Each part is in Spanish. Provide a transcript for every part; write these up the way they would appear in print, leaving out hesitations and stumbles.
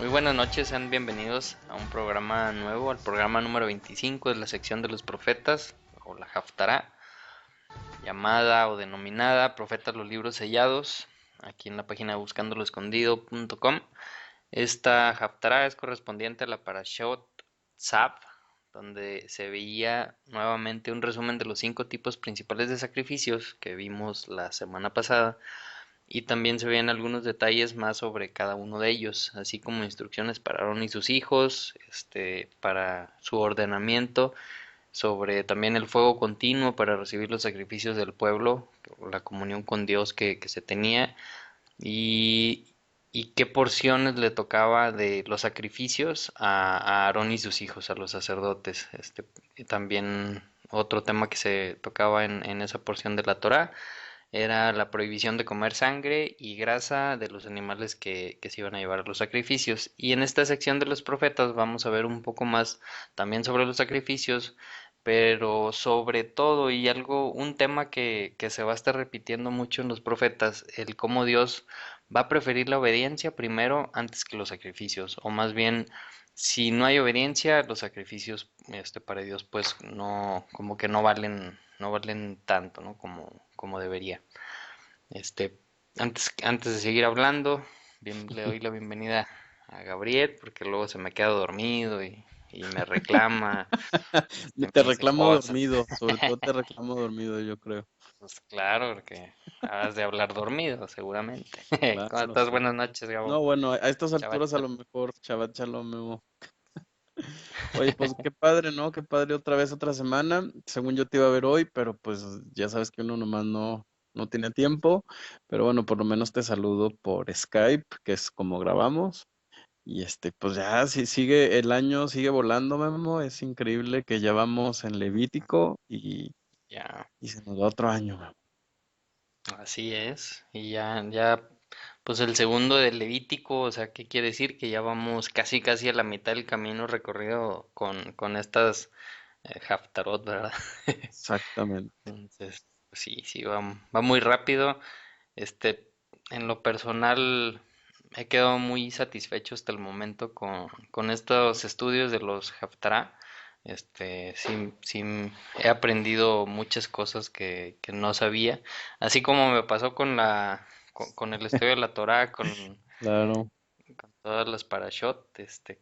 Muy buenas noches, sean bienvenidos a un programa nuevo, al programa número 25 de la sección de los profetas, o la Haftará, llamada o denominada Profetas los Libros Sellados, aquí en la página buscandoloescondido.com. Esta Haftará es correspondiente a la Parashot Tzav, donde se veía nuevamente un resumen de los 5 tipos principales de sacrificios que vimos la semana pasada y también se veían algunos detalles más sobre cada uno de ellos, así como instrucciones para Aarón y sus hijos, para su ordenamiento, sobre también el fuego continuo para recibir los sacrificios del pueblo, la comunión con Dios que se tenía y, y qué porciones le tocaba de los sacrificios a Aarón y sus hijos, a los sacerdotes. Y también otro tema que se tocaba en esa porción de la Torá era la prohibición de comer sangre y grasa de los animales que se iban a llevar a los sacrificios. Y en esta sección de los profetas vamos a ver un poco más también sobre los sacrificios, pero sobre todo y un tema que se va a estar repitiendo mucho en los profetas, el cómo Dios va a preferir la obediencia primero antes que los sacrificios, o más bien si no hay obediencia, los sacrificios para Dios pues no, como que no valen tanto, ¿no? Como debería. Este, antes de seguir hablando, le doy la bienvenida a Gabriel, porque luego se me queda dormido y me reclama, Te me dice reclamo cosas. dormido, sobre todo te reclamo dormido, yo creo. Pues claro, porque has de hablar dormido, seguramente. ¿Cómo Claro, estás? sí. Buenas noches, Gabo. No, bueno, a estas Chaval. alturas a lo mejor, Shabbat Shalom, Memo. Oye, pues qué padre, ¿no? Qué padre otra vez otra semana. Según yo te iba a ver hoy, pero pues ya sabes que uno nomás no tiene tiempo. Pero bueno, por lo menos te saludo por Skype, que es como grabamos. Y pues ya, si sigue el año, sigue volando, Memo. Es increíble que ya vamos en Levítico Ya, y se nos va otro año, Memo. así es. Y ya, pues el segundo del Levítico, o sea, ¿qué quiere decir? Que ya vamos casi, casi a la mitad del camino recorrido con estas Haftarot, ¿verdad? Exactamente. Entonces, pues sí, sí, va muy rápido. Este, en lo personal, he quedado muy satisfecho hasta el momento con estos estudios de los Haftarah. Sí, sí, he aprendido muchas cosas que no sabía, así como me pasó con el estudio de la Torah, Claro. con todas las parashot,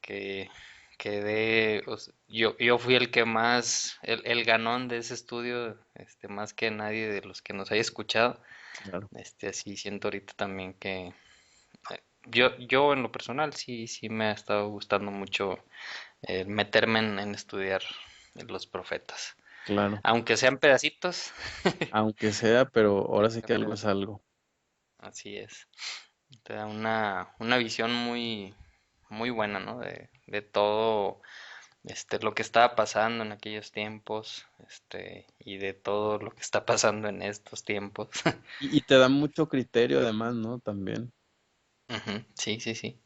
que quedé, yo fui el que más, el ganón de ese estudio, más que nadie de los que nos haya escuchado. Claro. Así siento ahorita también que yo en lo personal sí me ha estado gustando mucho meterme en estudiar los profetas. Claro, Aunque sean pedacitos, aunque sea, pero ahora aunque sí que sean algo es pedacitos, algo. así es. Te da una visión muy, muy buena, ¿no? De todo lo que estaba pasando en aquellos tiempos, y de todo lo que está pasando en estos tiempos. Y te da mucho criterio además, ¿no? También. Ujú, sí, sí, sí.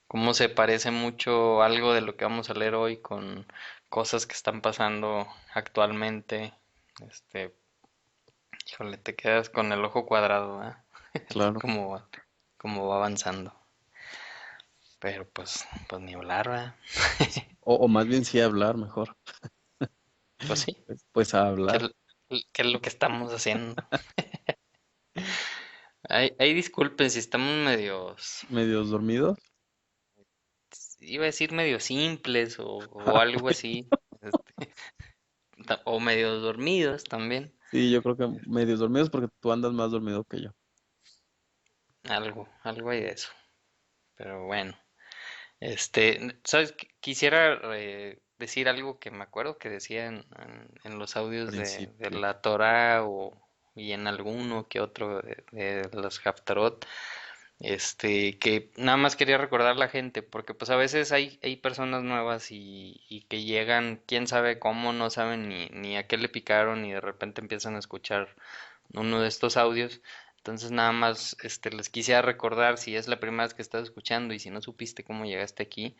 Cómo se parece mucho algo de lo que vamos a leer hoy con cosas que están pasando actualmente. Este, híjole, te quedas con el ojo cuadrado, ¿eh? Así Claro. como va avanzando. Pero pues ni hablar, ¿verdad? O más bien sí hablar mejor. Pues sí, Pues a ¿qué, hablar. qué es lo que estamos haciendo? Hay disculpen si estamos medios, ¿Medios dormidos? iba a decir medios simples o algo así, este, o medios dormidos también, Sí, yo creo que medios dormidos porque tú andas más dormido que yo. algo hay de eso. Pero bueno, ¿sabes? Quisiera decir algo que me acuerdo que decía en los audios de Principio. la Torah y en alguno que otro de los Haftarot, que nada más quería recordar a la gente, porque pues a veces hay personas nuevas y que llegan, quién sabe cómo, no saben ni a qué le picaron y de repente empiezan a escuchar uno de estos audios. Entonces nada más les quisiera recordar si es la primera vez que estás escuchando y si no supiste cómo llegaste aquí,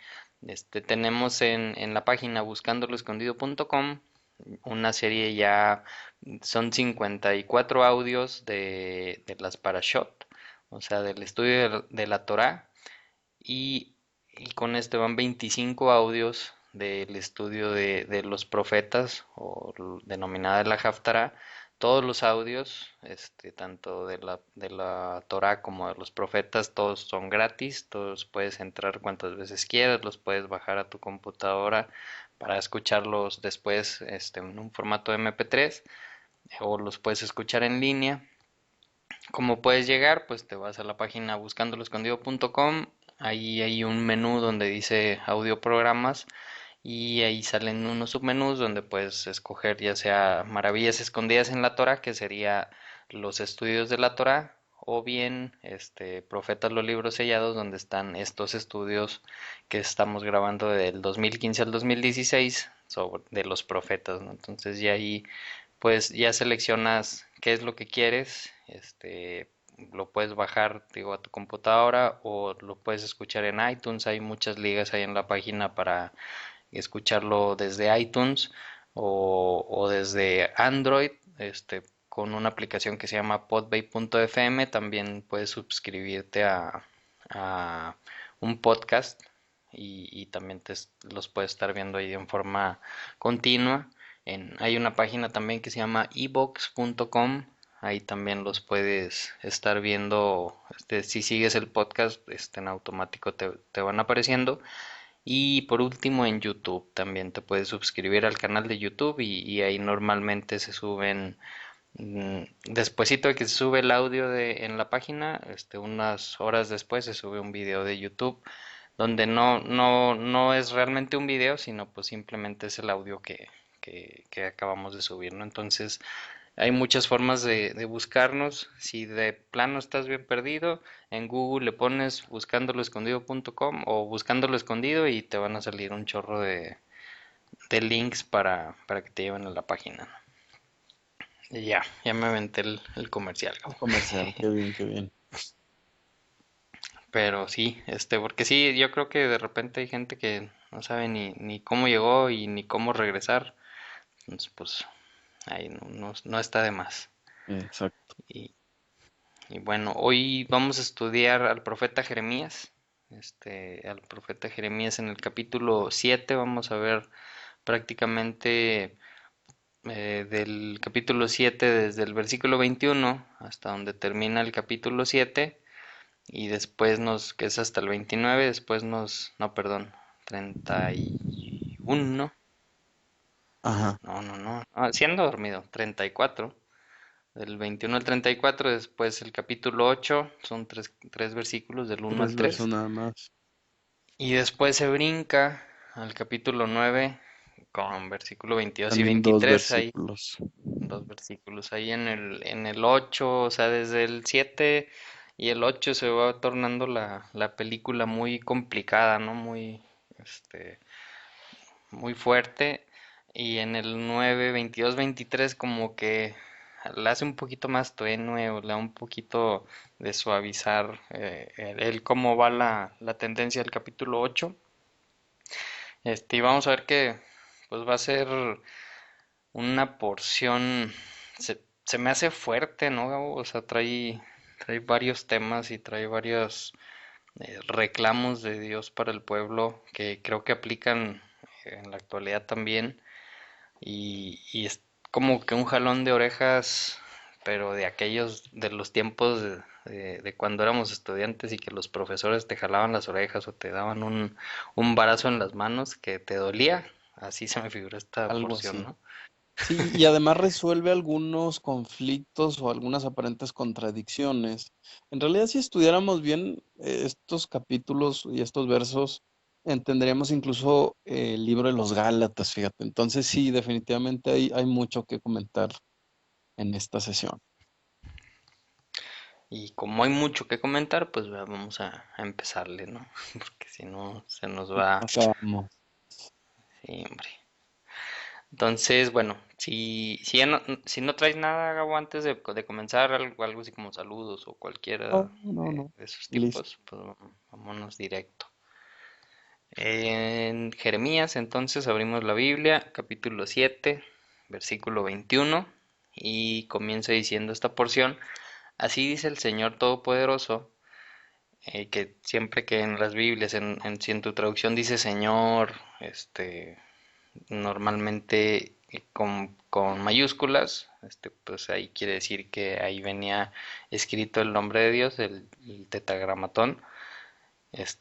tenemos en la página buscandoloescondido.com una serie ya, son 54 audios de las Parashot, o sea, del estudio de la Torá, y Y con este van 25 audios del estudio de los profetas, denominada la Haftará. Todos los audios, tanto de la Torá como de los profetas, todos son gratis, todos puedes entrar cuantas veces quieras, los puedes bajar a tu computadora para escucharlos después, en un formato MP3, o los puedes escuchar en línea. ¿Cómo puedes llegar? Pues te vas a la página buscandoloescondido.com. Ahí hay un menú donde dice audio programas y ahí salen unos submenús donde puedes escoger ya sea Maravillas Escondidas en la Torah, que sería los estudios de la Torah, o bien Profetas los Libros Sellados, donde están estos estudios que estamos grabando del 2015 al 2016 de los profetas, ¿no? Entonces ya ahí pues ya seleccionas qué es lo que quieres, lo puedes bajar, digo, a tu computadora o lo puedes escuchar en iTunes. Hay muchas ligas ahí en la página para escucharlo desde iTunes o desde Android, con una aplicación que se llama podbay.fm. También puedes suscribirte a un podcast y también los puedes estar viendo ahí en forma continua. Hay una página también que se llama evox.com. Ahí también los puedes estar viendo. Si sigues el podcast, en automático te van apareciendo. Y por último en YouTube también te puedes suscribir al canal de YouTube y ahí normalmente se suben, despuesito de que se sube el audio en la página, unas horas después se sube un video de YouTube donde no es realmente un video, sino pues simplemente es el audio que acabamos de subir, ¿no? Entonces hay muchas formas de buscarnos. Si de plano estás bien perdido, en Google le pones buscandoloescondido.com o buscándolo escondido y te van a salir un chorro de links para que te lleven a la página. Y ya me aventé el comercial, Un Gabo. comercial, qué bien, qué bien. Pero sí, porque sí, yo creo que de repente hay gente que no sabe ni cómo llegó y ni cómo regresar. Entonces, pues ahí no está de más. Exacto. Y, y bueno, hoy vamos a estudiar al profeta Jeremías. Al profeta Jeremías en el capítulo 7 vamos a ver prácticamente, del capítulo 7 desde el versículo 21 hasta donde termina el capítulo 7 y después que es hasta el 29, después no, perdón, 31, Ajá. no, siendo dormido, 34. Del 21 al 34, después el capítulo 8, son tres versículos del 1 al Tres versos 3. nada más. Y después se brinca al capítulo 9 con versículo 22 y También dos 23. Hay versículos. dos versículos. Ahí en el 8, o sea, desde el 7 y el 8 se va tornando la película muy complicada, ¿no? Muy fuerte. Y en el 9, 22, 23 como que la hace un poquito más tenue o le da un poquito de suavizar, el cómo va la tendencia del capítulo 8. Y vamos a ver que pues va a ser una porción, se me hace fuerte, ¿no, Gabo? O sea, trae varios temas y trae varios reclamos de Dios para el pueblo que creo que aplican en la actualidad también. Y es como que un jalón de orejas, pero de aquellos, de los tiempos de cuando éramos estudiantes y que los profesores te jalaban las orejas o te daban un barazo en las manos que te dolía. Así se me figura esta Algo porción, así. ¿no? Sí, y además resuelve algunos conflictos o algunas aparentes contradicciones. En realidad, si estudiáramos bien estos capítulos y estos versos, entenderíamos incluso el libro de los Gálatas, fíjate. Entonces, sí, definitivamente hay mucho que comentar en esta sesión. Y como hay mucho que comentar, pues vamos a empezarle, ¿no? Porque si no, se nos va. Acabamos. Sí, hombre. Entonces, bueno, si no traes nada, Gabo, antes de comenzar, algo así como saludos o cualquiera No, no, no. de esos Listo. tipos, pues vámonos directo. En Jeremías, entonces, abrimos la Biblia, capítulo 7, versículo 21, y comienza diciendo esta porción: Así dice el Señor Todopoderoso, que siempre que en las Biblias, si en tu traducción dice Señor, normalmente con mayúsculas, pues ahí quiere decir que ahí venía escrito el nombre de Dios, el tetragramatón,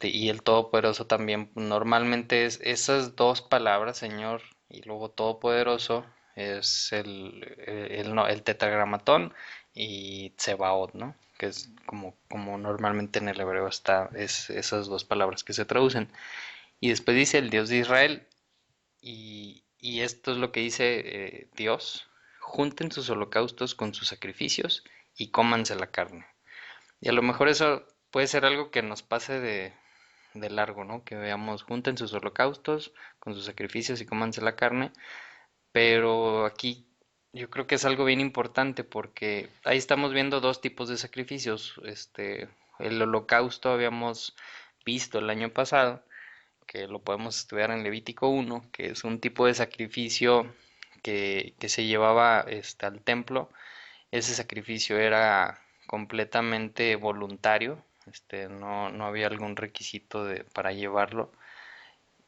y el Todopoderoso también. Normalmente es esas dos palabras, Señor, y luego Todopoderoso, es el tetragramatón y Tsebaot, ¿no? Que es como normalmente en el hebreo está, es esas dos palabras que se traducen. Y después dice el Dios de Israel, y esto es lo que dice Dios: junten sus holocaustos con sus sacrificios y cómanse la carne. Y a lo mejor eso puede ser algo que nos pase de largo, ¿no? Que veamos, junten sus holocaustos con sus sacrificios y cómanse la carne, pero aquí yo creo que es algo bien importante porque ahí estamos viendo dos tipos de sacrificios. El holocausto habíamos visto el año pasado, que lo podemos estudiar en Levítico 1, que es un tipo de sacrificio que se llevaba al templo. Ese sacrificio era completamente voluntario, no había algún requisito para llevarlo.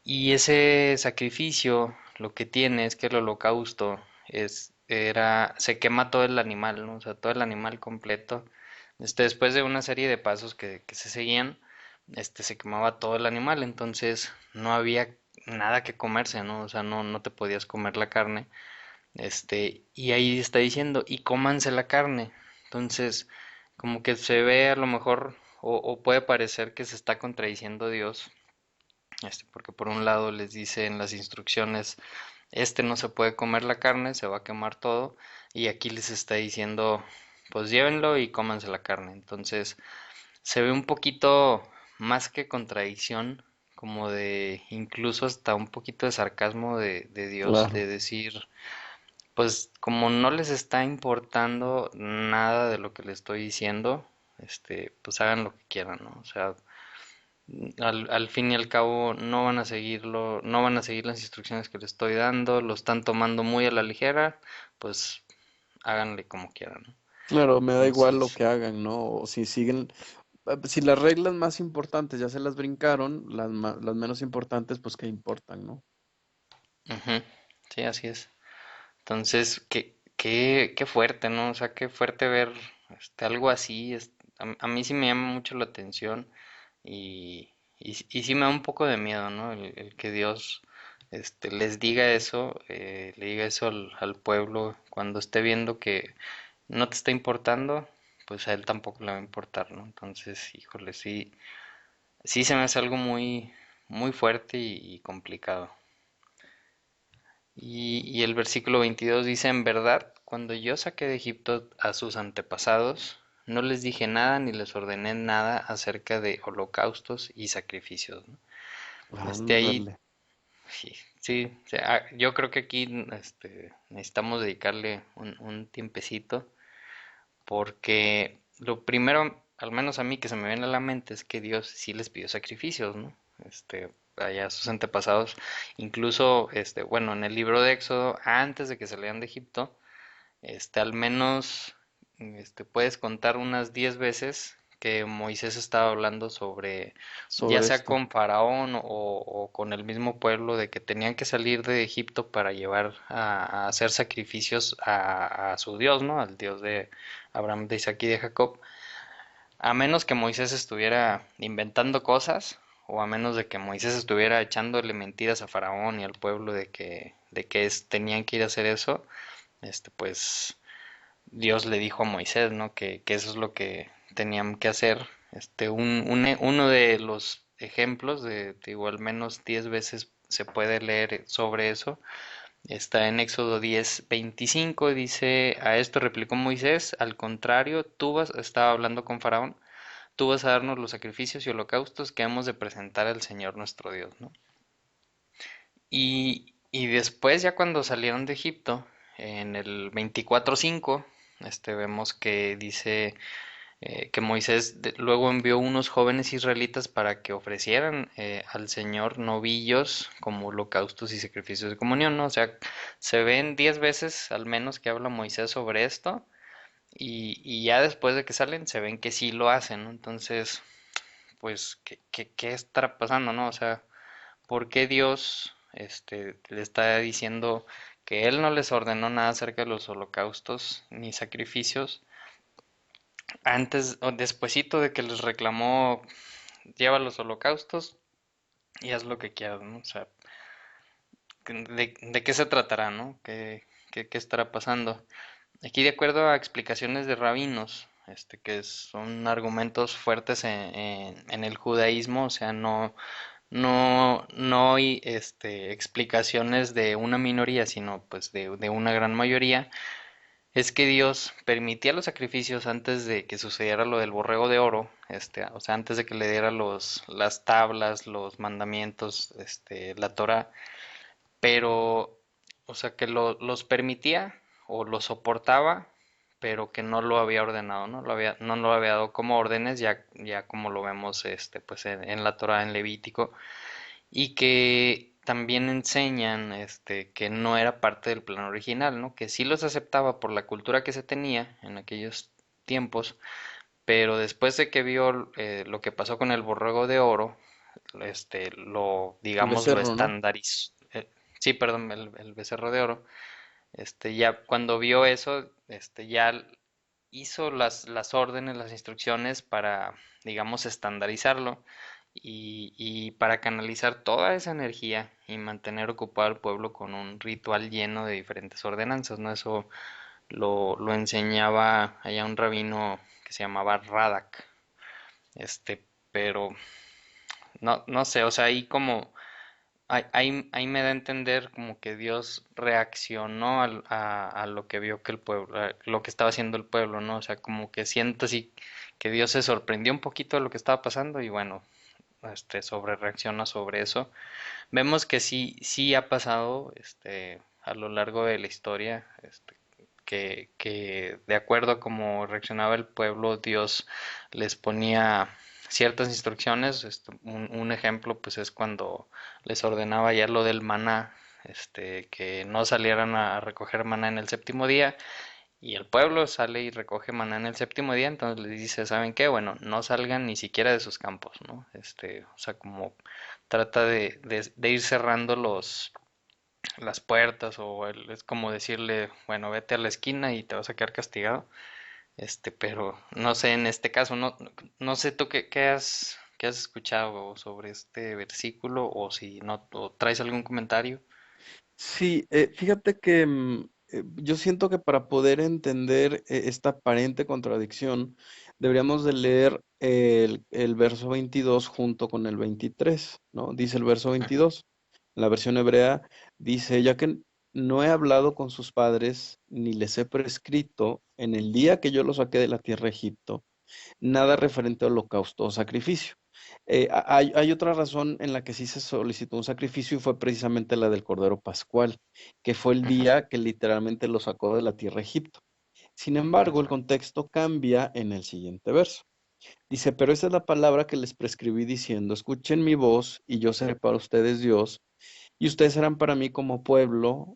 Y ese sacrificio lo que tiene es que el holocausto se quema todo el animal, ¿no? O sea, todo el animal completo. Después de una serie de pasos que se seguían, se quemaba todo el animal, entonces no había nada que comerse, ¿no? O sea, no te podías comer la carne. Y ahí está diciendo, y cómanse la carne. Entonces, como que se ve a lo mejor, o puede parecer que se está contradiciendo Dios, porque por un lado les dice en las instrucciones, no se puede comer la carne, se va a quemar todo, y aquí les está diciendo, pues llévenlo y cómanse la carne. Entonces, se ve un poquito más que contradicción, como de incluso hasta un poquito de sarcasmo de Dios, Claro. de decir, pues como no les está importando nada de lo que les estoy diciendo, pues hagan lo que quieran, ¿no? O sea, al fin y al cabo no van a seguirlo, no van a seguir las instrucciones que les estoy dando, lo están tomando muy a la ligera, pues háganle como quieran, ¿no? Claro, me da igual lo Entonces, que hagan, ¿no? O si siguen, si las reglas más importantes ya se las brincaron, las menos importantes, pues qué importan, ¿no? ujú, sí, así es. Entonces, qué fuerte, ¿no? O sea, qué fuerte ver algo así. A mí sí me llama mucho la atención y sí me da un poco de miedo, ¿no? El que Dios les diga eso, le diga eso al pueblo cuando esté viendo que no te está importando, pues a él tampoco le va a importar, ¿no? Entonces, híjole, sí, sí se me hace algo muy, muy fuerte y complicado. Y el versículo 22 dice, en verdad, cuando yo saqué de Egipto a sus antepasados, no les dije nada ni les ordené nada acerca de holocaustos y sacrificios, ¿no? Ahí, Ándale. sí, sí, o sea, yo creo que aquí necesitamos dedicarle un tiempecito, porque lo primero, al menos a mí que se me viene a la mente, es que Dios sí les pidió sacrificios, ¿no? Allá a sus antepasados, incluso, bueno, en el libro de Éxodo, antes de que salieran de Egipto, al menos, puedes contar unas 10 veces que Moisés estaba hablando sobre, ya Sobre sea esto. con Faraón o con el mismo pueblo, de que tenían que salir de Egipto para llevar a hacer sacrificios a su Dios, ¿no? Al Dios de Abraham, de Isaac y de Jacob. A menos que Moisés estuviera inventando cosas, o a menos de que Moisés estuviera echándole mentiras a Faraón y al pueblo de que tenían que ir a hacer eso, pues Dios le dijo a Moisés, ¿no? Que eso es lo que tenían que hacer. Uno de los ejemplos digo, al menos 10 veces se puede leer sobre eso. Está en Éxodo 10:25, dice, a esto replicó Moisés, al contrario, estaba hablando con Faraón, tú vas a darnos los sacrificios y holocaustos que hemos de presentar al Señor nuestro Dios, ¿no? Y después, ya cuando salieron de Egipto, en el 24:5, vemos que dice que Moisés luego envió unos jóvenes israelitas para que ofrecieran al Señor novillos como holocaustos y sacrificios de comunión, ¿no? O sea, se ven 10 veces al menos que habla Moisés sobre esto, y ya después de que salen se ven que sí lo hacen, ¿no? Entonces, pues, ¿qué estará pasando, no? O sea, ¿por qué Dios, le está diciendo que Él no les ordenó nada acerca de los holocaustos ni sacrificios antes o despuesito de que les reclamó, lleva los holocaustos y haz lo que quieras, ¿no? O sea, ¿de qué se tratará, no? ¿Qué estará pasando? Aquí, de acuerdo a explicaciones de rabinos, que son argumentos fuertes en el judaísmo, o sea, no hay explicaciones de una minoría, sino pues de una gran mayoría, es que Dios permitía los sacrificios antes de que sucediera lo del borrego de oro, o sea, antes de que le diera las tablas, los mandamientos, la Torá, pero, o sea, que los permitía o los soportaba, pero que no lo había ordenado, no lo había dado como órdenes, ya como lo vemos, pues en la Torá, en Levítico, y que también enseñan, que no era parte del plan original, ¿no? Que sí los aceptaba por la cultura que se tenía en aquellos tiempos, pero después de que vio lo que pasó con el borrego de oro, El digamos, lo becerro, ¿no? estandarizó. Sí, perdón, el becerro de oro. Ya cuando vio eso, ya hizo las órdenes, las instrucciones para, digamos, estandarizarlo y para canalizar toda esa energía y mantener ocupado al pueblo con un ritual lleno de diferentes ordenanzas, ¿no? Eso lo enseñaba allá un rabino que se llamaba Radak, pero no sé, o sea, ahí como ahí me da a entender como que Dios reaccionó a lo que vio que el pueblo, lo que estaba haciendo el pueblo, ¿no? O sea, como que siento así que Dios se sorprendió un poquito de lo que estaba pasando y bueno, sobre reacciona sobre eso. Vemos que sí ha pasado, a lo largo de la historia, que de acuerdo a cómo reaccionaba el pueblo, Dios les ponía ciertas instrucciones. Un ejemplo, pues, es cuando les ordenaba ya lo del maná, que no salieran a recoger maná en el séptimo día, y el pueblo sale y recoge maná en el séptimo día, entonces les dice, ¿saben qué? Bueno, no salgan ni siquiera de sus campos, ¿no? O sea, como trata de ir cerrando las puertas, o es como decirle, bueno, vete a la esquina y te vas a quedar castigado. Pero no sé, en este caso, no sé tú qué has escuchado sobre este versículo, o si no, o traes algún comentario. Sí, fíjate que yo siento que para poder entender esta aparente contradicción, deberíamos de leer el verso 22 junto con el 23, ¿no? Dice el verso Ujú. 22, en la versión hebrea, dice, ya que no he hablado con sus padres, ni les he prescrito en el día que yo los saqué de la tierra de Egipto, nada referente a holocausto o sacrificio. Hay otra razón en la que sí se solicitó un sacrificio y fue precisamente la del Cordero Pascual, que fue el Ujú. día que literalmente lo sacó de la tierra de Egipto. Sin embargo, el Ujú. contexto cambia en el siguiente verso. Dice, pero esta es la palabra que les prescribí diciendo, escuchen mi voz y yo seré para ustedes Dios, y ustedes serán para mí como pueblo,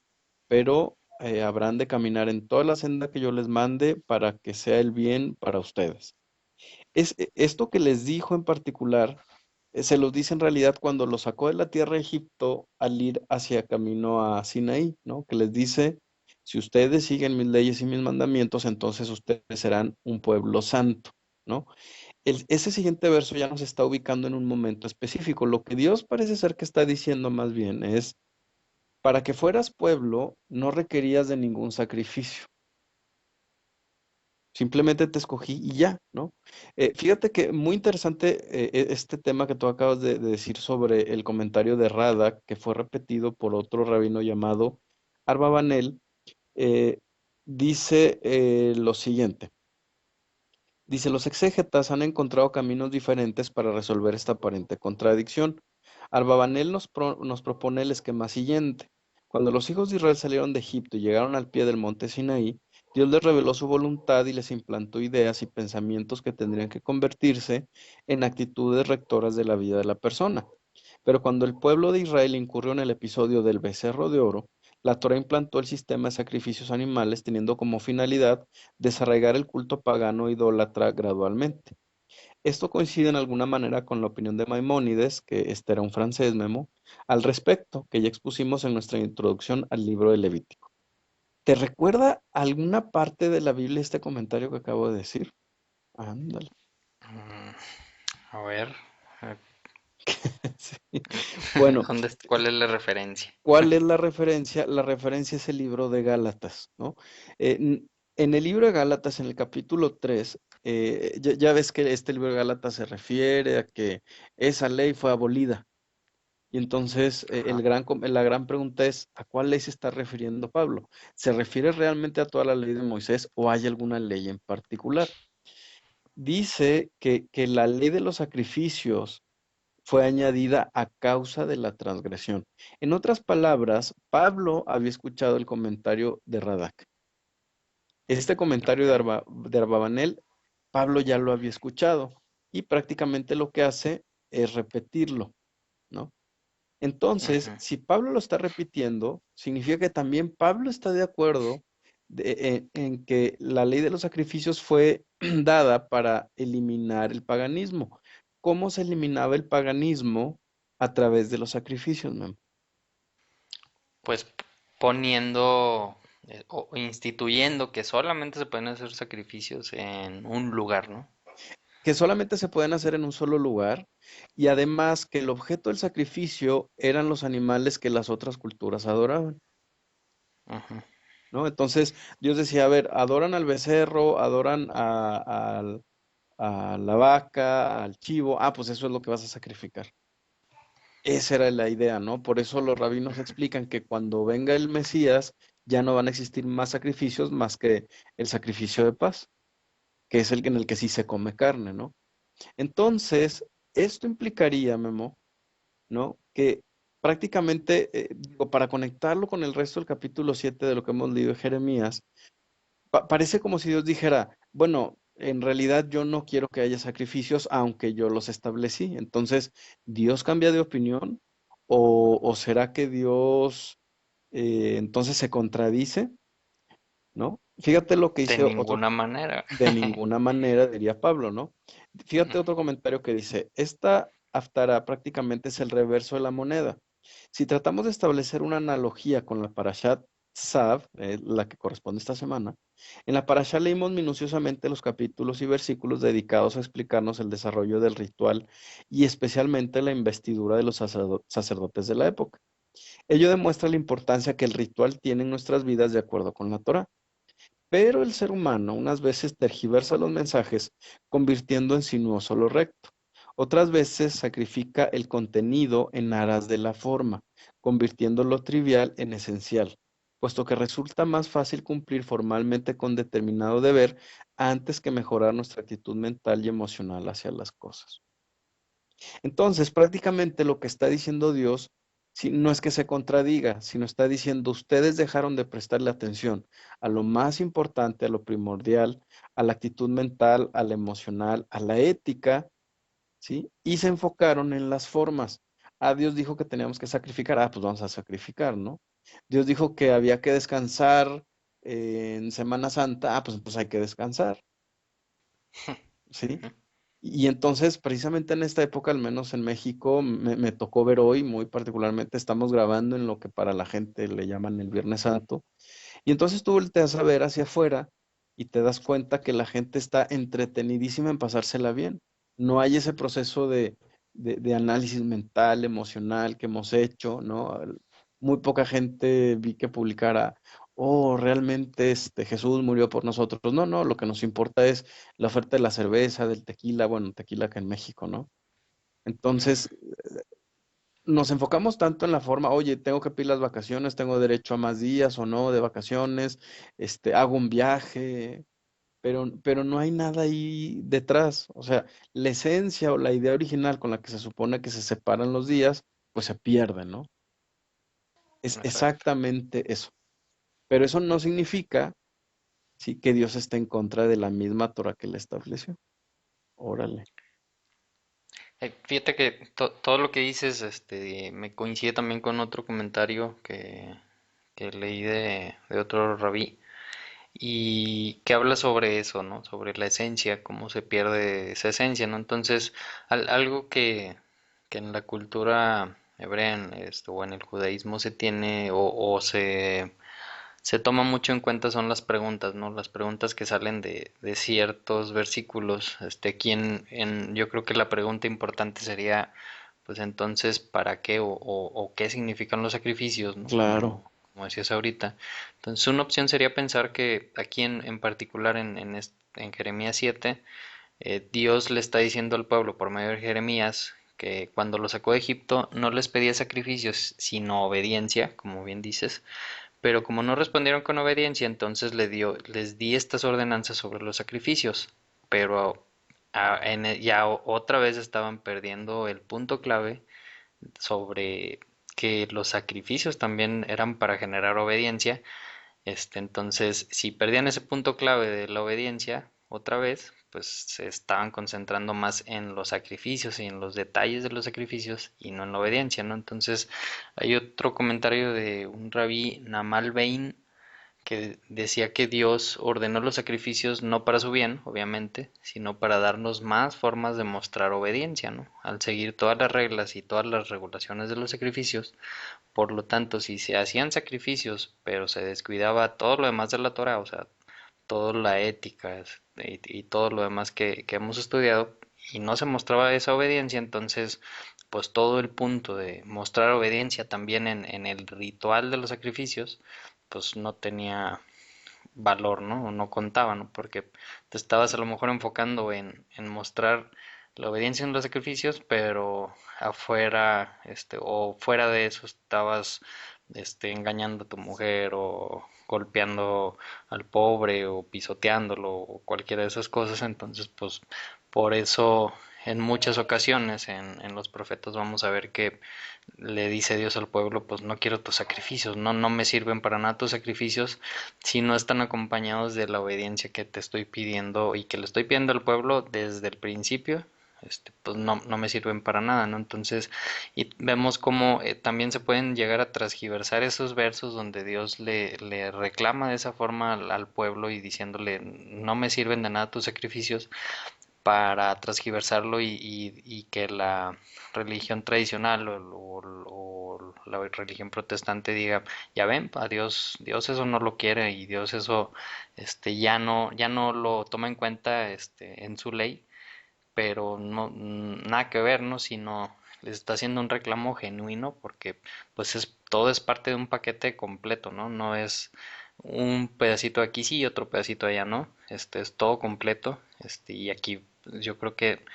pero habrán de caminar en toda la senda que yo les mande para que sea el bien para ustedes. Esto que les dijo en particular, se los dice en realidad cuando los sacó de la tierra de Egipto al ir hacia camino a Sinaí, ¿no? Que les dice, si ustedes siguen mis leyes y mis mandamientos, entonces ustedes serán un pueblo santo, ¿no? Ese siguiente verso ya nos está ubicando en un momento específico. Lo que Dios parece ser que está diciendo más bien es, para que fueras pueblo, no requerías de ningún sacrificio. Simplemente te escogí y ya, ¿no? Fíjate que muy interesante este tema que tú acabas de decir sobre el comentario de Rada, que fue repetido por otro rabino llamado Arba Banel, eh, dice lo siguiente. Dice, los exégetas han encontrado caminos diferentes para resolver esta aparente contradicción. Arbabanel nos propone el esquema siguiente. Cuando los hijos de Israel salieron de Egipto y llegaron al pie del monte Sinaí, Dios les reveló su voluntad y les implantó ideas y pensamientos que tendrían que convertirse en actitudes rectoras de la vida de la persona. Pero cuando el pueblo de Israel incurrió en el episodio del becerro de oro, la Torah implantó el sistema de sacrificios animales teniendo como finalidad desarraigar el culto pagano e idólatra gradualmente. Esto coincide en alguna manera con la opinión de Maimónides, que este era un francés, Memo, al respecto, que ya expusimos en nuestra introducción al libro de Levítico. ¿Te recuerda alguna parte de la Biblia este comentario que acabo de decir? Ándale. Mm, a ver, eh, Sí. Bueno, ¿cuál es la referencia? ¿cuál es la referencia? La referencia es el libro de Gálatas, ¿no? Eh, n- en el libro de Gálatas, en el capítulo 3, ya ves que este libro de Gálatas se refiere a que esa ley fue abolida. Y entonces Ajá. la gran pregunta es, ¿a cuál ley se está refiriendo Pablo? ¿Se refiere realmente a toda la ley de Moisés o hay alguna ley en particular? Dice que la ley de los sacrificios fue añadida a causa de la transgresión. En otras palabras, Pablo había escuchado el comentario de Radak. Este comentario Ok. de Arbabanel, Pablo ya lo había escuchado y prácticamente lo que hace es repetirlo, ¿no? Entonces, Ujú. si Pablo lo está repitiendo, significa que también Pablo está de acuerdo en que la ley de los sacrificios fue dada para eliminar el paganismo. ¿Cómo se eliminaba el paganismo? A través de los sacrificios, Memo. Pues poniendo o instituyendo que solamente se pueden hacer sacrificios en un lugar, ¿no? Que solamente se pueden hacer en un solo lugar y además que el objeto del sacrificio eran los animales que las otras culturas adoraban. Ujú. ¿No? Entonces Dios decía, a ver, adoran al becerro, adoran a la vaca, al chivo, pues eso es lo que vas a sacrificar. Esa era la idea, ¿no? Por eso los rabinos explican que cuando venga el Mesías ya no van a existir más sacrificios más que el sacrificio de paz, que es el en el que sí se come carne, ¿no? Entonces, esto implicaría, Memo, ¿no? Que prácticamente, digo, para conectarlo con el resto del capítulo 7 de lo que hemos leído de Jeremías, parece como si Dios dijera, bueno, en realidad yo no quiero que haya sacrificios, aunque yo los establecí. Entonces, ¿Dios cambia de opinión? ¿O será que Dios entonces se contradice? ¿No? Fíjate lo que De dice otro, ninguna manera. de ninguna manera, diría Pablo, ¿no? Fíjate otro comentario que dice, esta haftará prácticamente es el reverso de la moneda. Si tratamos de establecer una analogía con la Parashat Tzav, la que corresponde esta semana, en la Parashat leímos minuciosamente los capítulos y versículos dedicados a explicarnos el desarrollo del ritual y especialmente la investidura de los sacerdotes de la época. Ello demuestra la importancia que el ritual tiene en nuestras vidas de acuerdo con la Torah. Pero el ser humano unas veces tergiversa los mensajes, convirtiendo en sinuoso lo recto. Otras veces sacrifica el contenido en aras de la forma, convirtiendo lo trivial en esencial, puesto que resulta más fácil cumplir formalmente con determinado deber antes que mejorar nuestra actitud mental y emocional hacia las cosas. Entonces, prácticamente lo que está diciendo Dios, no es que se contradiga, sino está diciendo, ustedes dejaron de prestarle atención a lo más importante, a lo primordial, a la actitud mental, a la emocional, a la ética, ¿sí? Y se enfocaron en las formas. Dios dijo que teníamos que sacrificar, pues vamos a sacrificar, ¿no? Dios dijo que había que descansar en Semana Santa, pues hay que descansar, ¿sí? Ujú. Y entonces, precisamente en esta época, al menos en México, me tocó ver hoy, muy particularmente, estamos grabando en lo que para la gente le llaman el Viernes Santo. Y entonces tú volteas a ver hacia afuera y te das cuenta que la gente está entretenidísima en pasársela bien. No hay ese proceso de análisis mental, emocional que hemos hecho, ¿no? Muy poca gente vi que publicara, realmente Jesús murió por nosotros. No, no, lo que nos importa es la oferta de la cerveza, del tequila, bueno, tequila acá en México, ¿no? Entonces, nos enfocamos tanto en la forma, oye, tengo que pedir las vacaciones, tengo derecho a más días o no de vacaciones, hago un viaje, pero no hay nada ahí detrás. O sea, la esencia o la idea original con la que se supone que se separan los días, pues se pierde, ¿no? Es Exacto. exactamente eso. Pero eso no significa, sí, que Dios esté en contra de la misma Torah que le estableció. Órale. Fíjate que todo lo que dices, me coincide también con otro comentario que leí de otro rabí. y que habla sobre eso, ¿no? Sobre la esencia, cómo se pierde esa esencia, ¿no? Entonces, algo que en la cultura hebrea o en el judaísmo se tiene o se toma mucho en cuenta son las preguntas, ¿no? Las preguntas que salen de ciertos versículos. Aquí yo creo que la pregunta importante sería, pues entonces, ¿para qué o qué significan los sacrificios, ¿no? Claro, Como decías ahorita. Entonces, una opción sería pensar que aquí en particular en Jeremías 7, Dios le está diciendo al pueblo por medio de Jeremías que cuando lo sacó de Egipto no les pedía sacrificios, sino obediencia, como bien dices, pero como no respondieron con obediencia, entonces les di estas ordenanzas sobre los sacrificios. Pero ya otra vez estaban perdiendo el punto clave sobre que los sacrificios también eran para generar obediencia. Entonces, si perdían ese punto clave de la obediencia, otra vez, pues se estaban concentrando más en los sacrificios y en los detalles de los sacrificios y no en la obediencia, ¿no? Entonces, hay otro comentario de un rabí, Namal Bein, que decía que Dios ordenó los sacrificios no para su bien, obviamente, sino para darnos más formas de mostrar obediencia, ¿no? Al seguir todas las reglas y todas las regulaciones de los sacrificios, por lo tanto, si se hacían sacrificios, pero se descuidaba todo lo demás de la Torah, o sea, toda la ética y todo lo demás que hemos estudiado, y no se mostraba esa obediencia, entonces, pues todo el punto de mostrar obediencia también en el ritual de los sacrificios, pues no tenía valor, ¿no? O no contaba, ¿no? Porque te estabas a lo mejor enfocando en mostrar la obediencia en los sacrificios, pero afuera, o fuera de eso estabas, engañando a tu mujer o golpeando al pobre o pisoteándolo o cualquiera de esas cosas. Entonces, pues, por eso en muchas ocasiones en los profetas vamos a ver que le dice Dios al pueblo, pues no quiero tus sacrificios, no me sirven para nada tus sacrificios si no están acompañados de la obediencia que te estoy pidiendo y que le estoy pidiendo al pueblo desde el principio. Pues no me sirven para nada, ¿no? Entonces, y vemos cómo también se pueden llegar a transgiversar esos versos donde Dios le reclama de esa forma al pueblo y diciéndole, no me sirven de nada tus sacrificios, para transgiversarlo y que la religión tradicional o la religión protestante diga, ya ven, a Dios eso no lo quiere y Dios eso ya no lo toma en cuenta en su ley, pero no nada que ver, ¿no? Sino les está haciendo un reclamo genuino porque pues todo es parte de un paquete completo, ¿no? No es un pedacito aquí sí y otro pedacito allá no. Es todo completo. Y aquí pues, yo creo que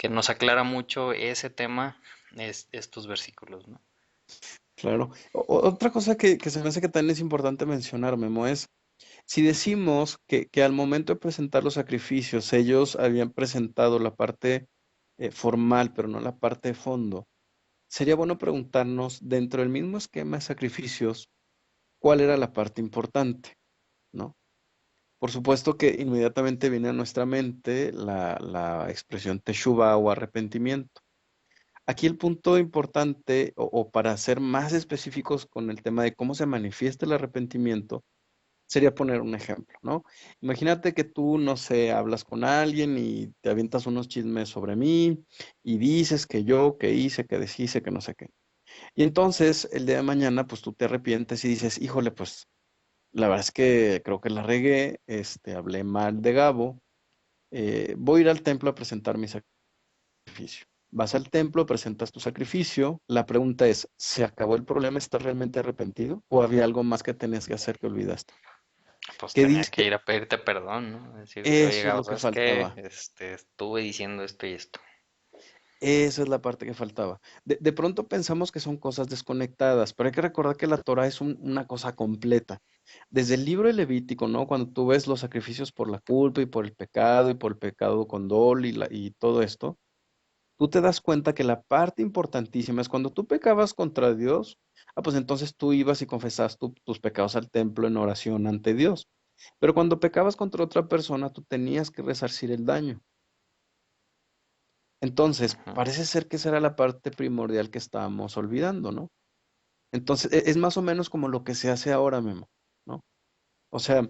nos aclara mucho ese tema estos versículos, ¿no? claro. Otra cosa que se me hace que también es importante mencionar, Memo, es si decimos que al momento de presentar los sacrificios, ellos habían presentado la parte formal, pero no la parte de fondo, sería bueno preguntarnos dentro del mismo esquema de sacrificios, ¿cuál era la parte importante? ¿No? Por supuesto que inmediatamente viene a nuestra mente la expresión teshuva o arrepentimiento. Aquí el punto importante, o para ser más específicos con el tema de cómo se manifiesta el arrepentimiento, sería poner un ejemplo, ¿no? Imagínate que tú, no sé, hablas con alguien y te avientas unos chismes sobre mí y dices que yo, que hice, que deshice, que no sé qué. Y entonces el día de mañana, pues tú te arrepientes y dices, híjole, pues la verdad es que creo que la regué, hablé mal de Gabo, voy a ir al templo a presentar mi sacrificio. Vas al templo, presentas tu sacrificio. La pregunta es, ¿se acabó el problema? ¿Estás realmente arrepentido? ¿O había algo más que tenías que hacer que olvidaste? Pues ¿Qué tenía que dice? ir a pedirte perdón, ¿no? Decirte, oye, Eso es Gabo, lo que ¿sabes qué? faltaba. Estuve diciendo esto y esto. Esa es la parte que faltaba. De pronto pensamos que son cosas desconectadas, pero hay que recordar que la Torah es una cosa completa. Desde el libro de Levítico, ¿no? Cuando tú ves los sacrificios por la culpa y por el pecado con dol y todo esto, tú te das cuenta que la parte importantísima es cuando tú pecabas contra Dios, pues entonces tú ibas y confesabas tus pecados al templo en oración ante Dios. Pero cuando pecabas contra otra persona, tú tenías que resarcir el daño. Entonces, Ujú. parece ser que esa era la parte primordial que estábamos olvidando, ¿no? Entonces, es más o menos como lo que se hace ahora, Memo, ¿no? O sea,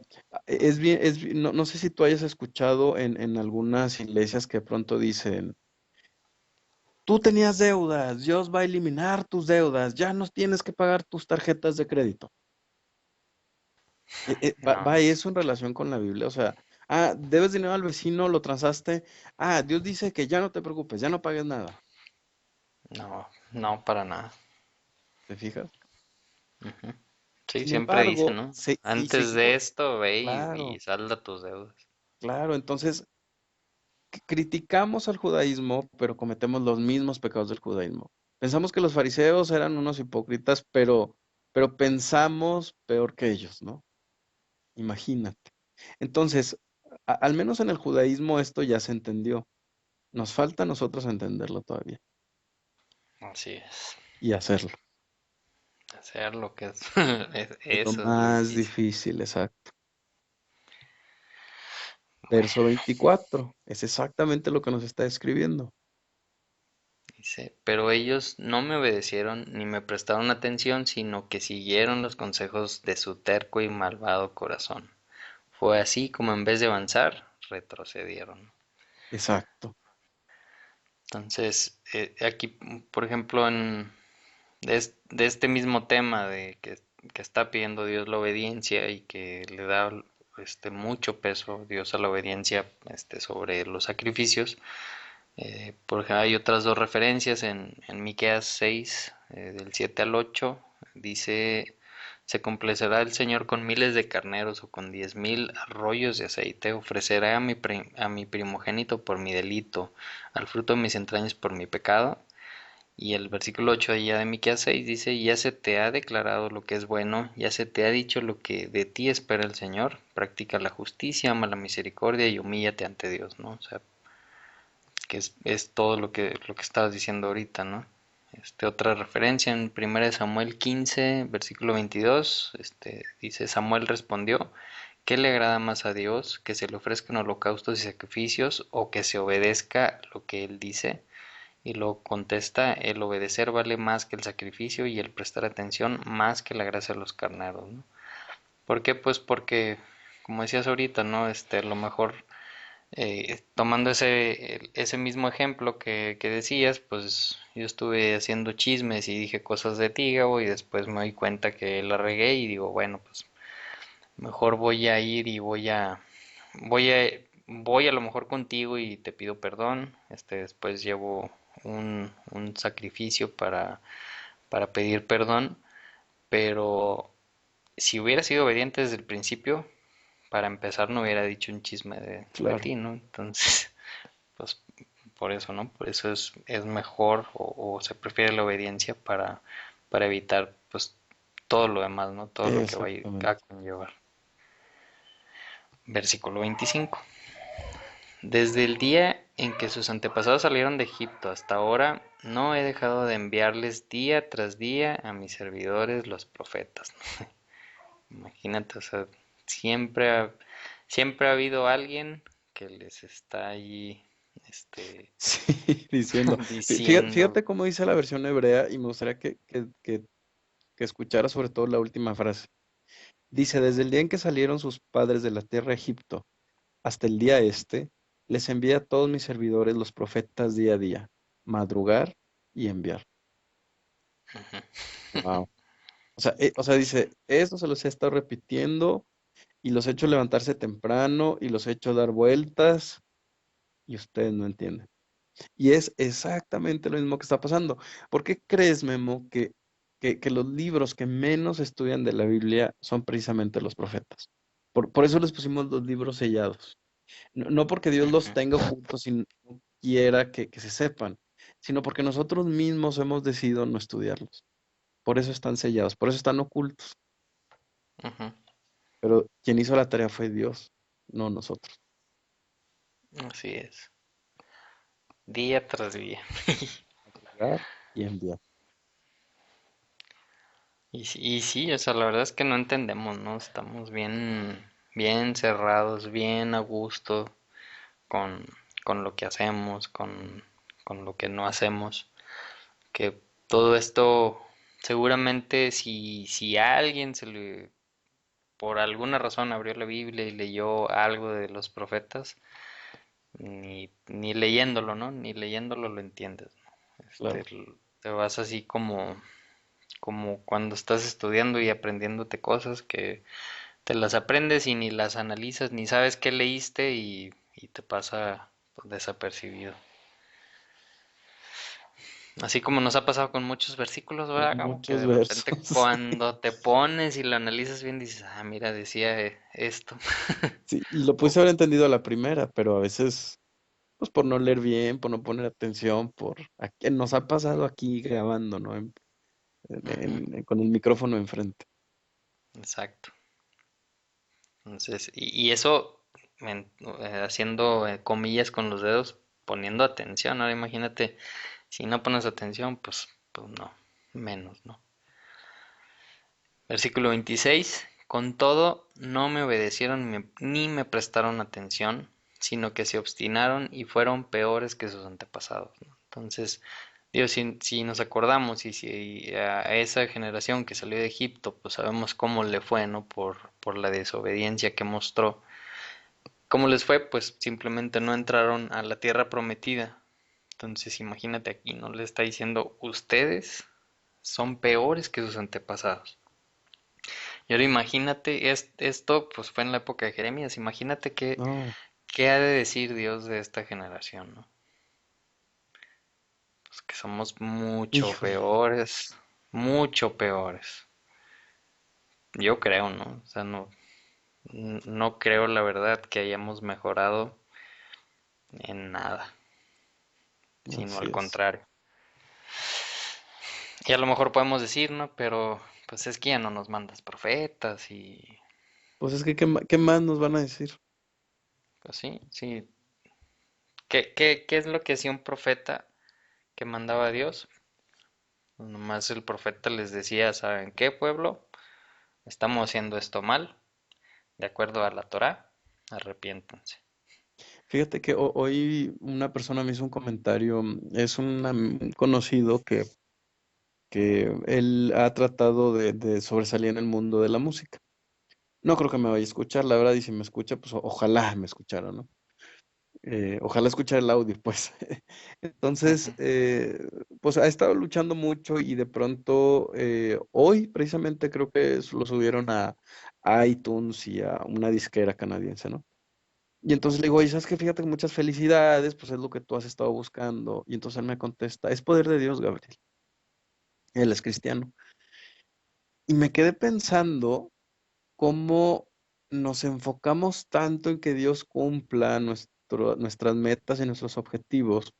no, no sé si tú hayas escuchado en algunas iglesias que de pronto dicen, tú tenías deudas, Dios va a eliminar tus deudas, ya no tienes que pagar tus tarjetas de crédito. No, Va eso en relación con la Biblia, o sea, debes dinero al vecino, lo transaste, Dios dice que ya no te preocupes, ya no pagues nada, no, no, para nada. ¿te fijas? Ujú. Sí, Sin siempre dice, embargo, ¿no? y Antes de seguimos, esto, ve y claro, salda tus deudas. claro, entonces criticamos al judaísmo, pero cometemos los mismos pecados del judaísmo. Pensamos que los fariseos eran unos hipócritas, pero pensamos peor que ellos, ¿no? Imagínate. Entonces, al menos en el judaísmo esto ya se entendió. Nos falta a nosotros entenderlo todavía Así es. y hacerlo. Hacer lo que es, Es lo eso es lo más difícil. difícil, exacto. Bueno, Verso 24 es exactamente lo que nos está escribiendo. dice, pero ellos no me obedecieron ni me prestaron atención, sino que siguieron los consejos de su terco y malvado corazón. Fue así como en vez de avanzar, retrocedieron. Exacto. Entonces, aquí, por ejemplo, de este mismo tema que está pidiendo Dios la obediencia y que le da mucho peso Dios a la obediencia sobre los sacrificios. Por ejemplo, hay otras dos referencias en Miqueas 6, del 7 al 8. Dice, se complacerá el Señor con miles de carneros o con 10,000 arroyos de aceite. Ofrecerá a mi primogénito por mi delito, al fruto de mis entrañas por mi pecado. Y el versículo 8 de allá de Miqueas 6 dice, ya se te ha declarado lo que es bueno, ya se te ha dicho lo que de ti espera el Señor. Practica la justicia, ama la misericordia y humíllate ante Dios, ¿no? O sea, que es todo lo que estabas diciendo ahorita, ¿no? Otra referencia en 1 Samuel 15, versículo 22, dice, Samuel respondió, ¿qué le agrada más a Dios? ¿Que se le ofrezcan holocaustos y sacrificios o que se obedezca lo que él dice? Y lo contesta, el obedecer vale más que el sacrificio y el prestar atención más que la gracia de los carneros, ¿no? ¿Por qué? Pues porque, como decías ahorita, ¿no? A lo mejor tomando ese mismo ejemplo que decías, pues yo estuve haciendo chismes y dije cosas de ti, Gabo, y después me doy cuenta que la regué y digo, bueno, pues mejor voy a ir y voy a, voy a lo mejor contigo y te pido perdón. Después llevo un sacrificio para pedir perdón, pero si hubiera sido obediente desde el principio, para empezar no hubiera dicho un chisme de Claro. ti, ¿no? Entonces, pues por eso, ¿no? Por eso es mejor o se prefiere la obediencia para evitar pues todo lo demás, ¿no? Todo lo que va a Exactamente. conllevar. Versículo 25. Desde el día en que sus antepasados salieron de Egipto hasta ahora, no he dejado de enviarles día tras día a mis servidores los profetas. Imagínate, o sea, siempre ha, siempre ha habido alguien que les está ahí, Sí, diciendo. diciendo. Fíjate cómo dice la versión hebrea y me gustaría que escuchara sobre todo la última frase. Dice, desde el día en que salieron sus padres de la tierra de Egipto hasta el día este, les envía a todos mis servidores los profetas día a día, madrugar y enviar. Wow. O sea, dice, esto se los he estado repitiendo y los he hecho levantarse temprano y los he hecho dar vueltas y ustedes no entienden. Y es exactamente lo mismo que está pasando. ¿Por qué crees, Memo, que los libros que menos estudian de la Biblia son precisamente los profetas? Por eso les pusimos los libros sellados. No, no porque Dios los Ujú, tenga ocultos y no quiera que se sepan, sino porque nosotros mismos hemos decidido no estudiarlos. Por eso están sellados, por eso están ocultos. ujú. Pero quien hizo la tarea fue Dios, no nosotros. Así es, día tras día. Madrugar y enviar. Y sí, o sea, la verdad es que no entendemos, ¿no? Estamos bien cerrados, bien a gusto con, con lo que hacemos, con lo que no hacemos. Que todo esto, seguramente si a alguien por alguna razón abrió la Biblia y leyó algo de los profetas, ni leyéndolo, ¿no? Ni leyéndolo lo entiendes, ¿no? claro. Te vas así como cuando estás estudiando y aprendiéndote cosas que te las aprendes y ni las analizas, ni sabes qué leíste y te pasa pues, desapercibido. Así como nos ha pasado con muchos versículos, Con ¿verdad, Gabo? Que muchos de repente versos. cuando te pones y lo analizas bien dices, ah, mira, decía esto. Sí, y lo O- puse haber entendido a la primera, pero a veces, pues por no leer bien, por no poner atención, nos ha pasado aquí grabando, ¿no? Ujú, Con el micrófono enfrente. exacto. Entonces, y eso haciendo comillas con los dedos, poniendo atención. Ahora imagínate, si no pones atención, pues no, menos, ¿no? Versículo 26. Con todo, no me obedecieron ni me prestaron atención, sino que se obstinaron y fueron peores que sus antepasados, ¿no? Entonces, Dios, si nos acordamos y si a esa generación que salió de Egipto, pues sabemos cómo le fue, ¿no? Por la desobediencia que mostró. ¿Cómo les fue? Pues simplemente no entraron a la tierra prometida. Entonces, imagínate aquí, ¿no? Le está diciendo, ustedes son peores que sus antepasados. Y ahora imagínate, esto pues fue en la época de Jeremías, imagínate No, qué ha de decir Dios de esta generación, ¿no? Pues que somos mucho híjole, peores, mucho peores. Yo creo, ¿no? O sea, no creo la verdad que hayamos mejorado en nada, sino así al es. contrario. Y a lo mejor podemos decir, ¿no? Pero pues es que ya no nos mandas profetas y Pues es que, ¿qué más nos van a decir? pues sí, sí. ¿Qué es lo que hacía un profeta que mandaba a Dios? Nomás el profeta les decía, ¿saben qué, pueblo? Estamos haciendo esto mal, de acuerdo a la Torá, arrepiéntanse. Fíjate que hoy una persona me hizo un comentario, es un conocido que él ha tratado de sobresalir en el mundo de la música. No creo que me vaya a escuchar, la verdad, y si me escucha, pues ojalá me escuchara, ¿no? Ojalá escuchar el audio, pues. Entonces, Ujú, pues ha estado luchando mucho y de pronto, hoy precisamente creo que lo subieron a iTunes y a una disquera canadiense, ¿no? Y entonces le digo, oye, ¿sabes qué? Fíjate que muchas felicidades, pues es lo que tú has estado buscando. Y entonces él me contesta, es poder de Dios, Gabriel. Él es cristiano. Y me quedé pensando cómo nos enfocamos tanto en que Dios cumpla nuestras metas y nuestros objetivos,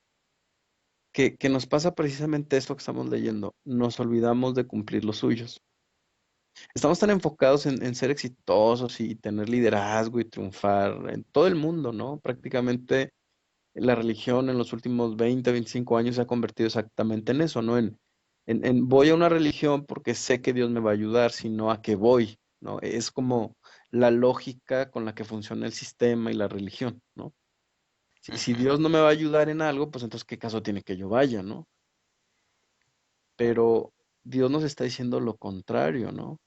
que nos pasa precisamente esto que estamos leyendo. Nos olvidamos de cumplir los suyos. Estamos tan enfocados en ser exitosos y tener liderazgo y triunfar en todo el mundo, ¿no? Prácticamente la religión en los últimos 20, 25 años se ha convertido exactamente en eso, ¿no? En voy a una religión porque sé que Dios me va a ayudar, sino a que voy, ¿no? Es como la lógica con la que funciona el sistema y la religión, ¿no? Si ujú. Dios no me va a ayudar en algo, pues entonces, ¿qué caso tiene que yo vaya, ¿no? Pero Dios nos está diciendo lo contrario, ¿no?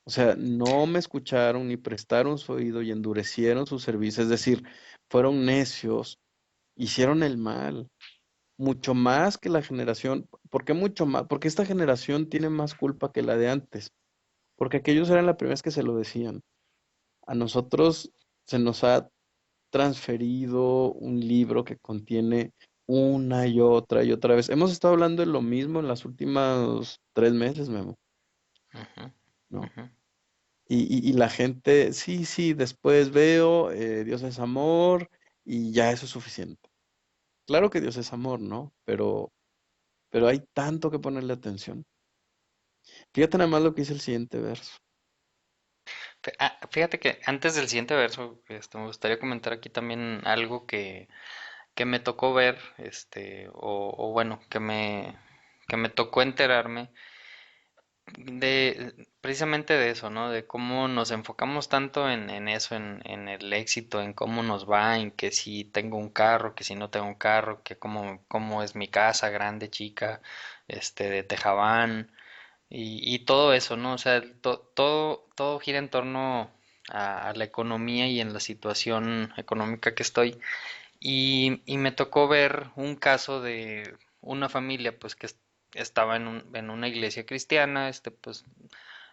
O sea, no me escucharon ni prestaron su oído y endurecieron su servicio, es decir, fueron necios, hicieron el mal. Mucho más que la generación, ¿por qué mucho más? Porque esta generación tiene más culpa que la de antes, porque aquellos eran la primera vez que se lo decían. A nosotros se nos ha transferido un libro que contiene una y otra vez. Hemos estado hablando de lo mismo en las últimas 3 meses, Memo, Ujú, ¿no? ujú. Y la gente, sí, sí, después veo, Dios es amor y ya eso es suficiente. Claro que Dios es amor, ¿no? Pero hay tanto que ponerle atención. Fíjate nada más lo que dice el siguiente verso. Fíjate que antes del siguiente verso, me gustaría comentar aquí también algo que me tocó ver, o bueno, que me tocó enterarme precisamente de eso, ¿no? De cómo nos enfocamos tanto en eso, en el éxito, en cómo nos va, en que si tengo un carro, que si no tengo un carro, que cómo es mi casa, grande, chica, de tejabán, y todo eso, ¿no? O sea, todo gira en torno a la economía y en la situación económica que estoy. Y me tocó ver un caso de una familia, pues, que estaba en una iglesia cristiana, pues,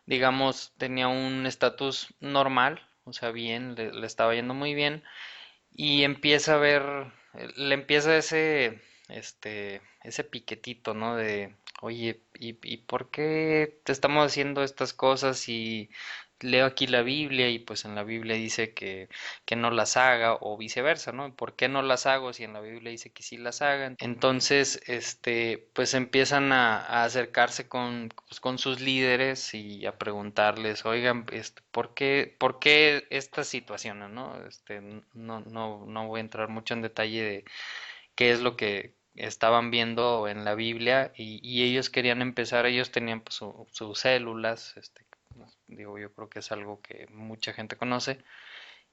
digamos, tenía un estatus normal, o sea, bien, le estaba yendo muy bien, y empieza a ver, le empieza ese piquetito, ¿no? De, oye, ¿y por qué te estamos haciendo estas cosas? Y leo aquí la Biblia y pues en la Biblia dice que no las haga o viceversa, ¿no? ¿Por qué no las hago si en la Biblia dice que sí las hagan? Entonces, pues empiezan a acercarse pues, con sus líderes y a preguntarles, oigan, por qué estas situaciones, ¿no? No voy a entrar mucho en detalle de qué es lo que estaban viendo en la Biblia y ellos querían empezar, ellos tenían pues, sus células, digo, yo creo que es algo que mucha gente conoce,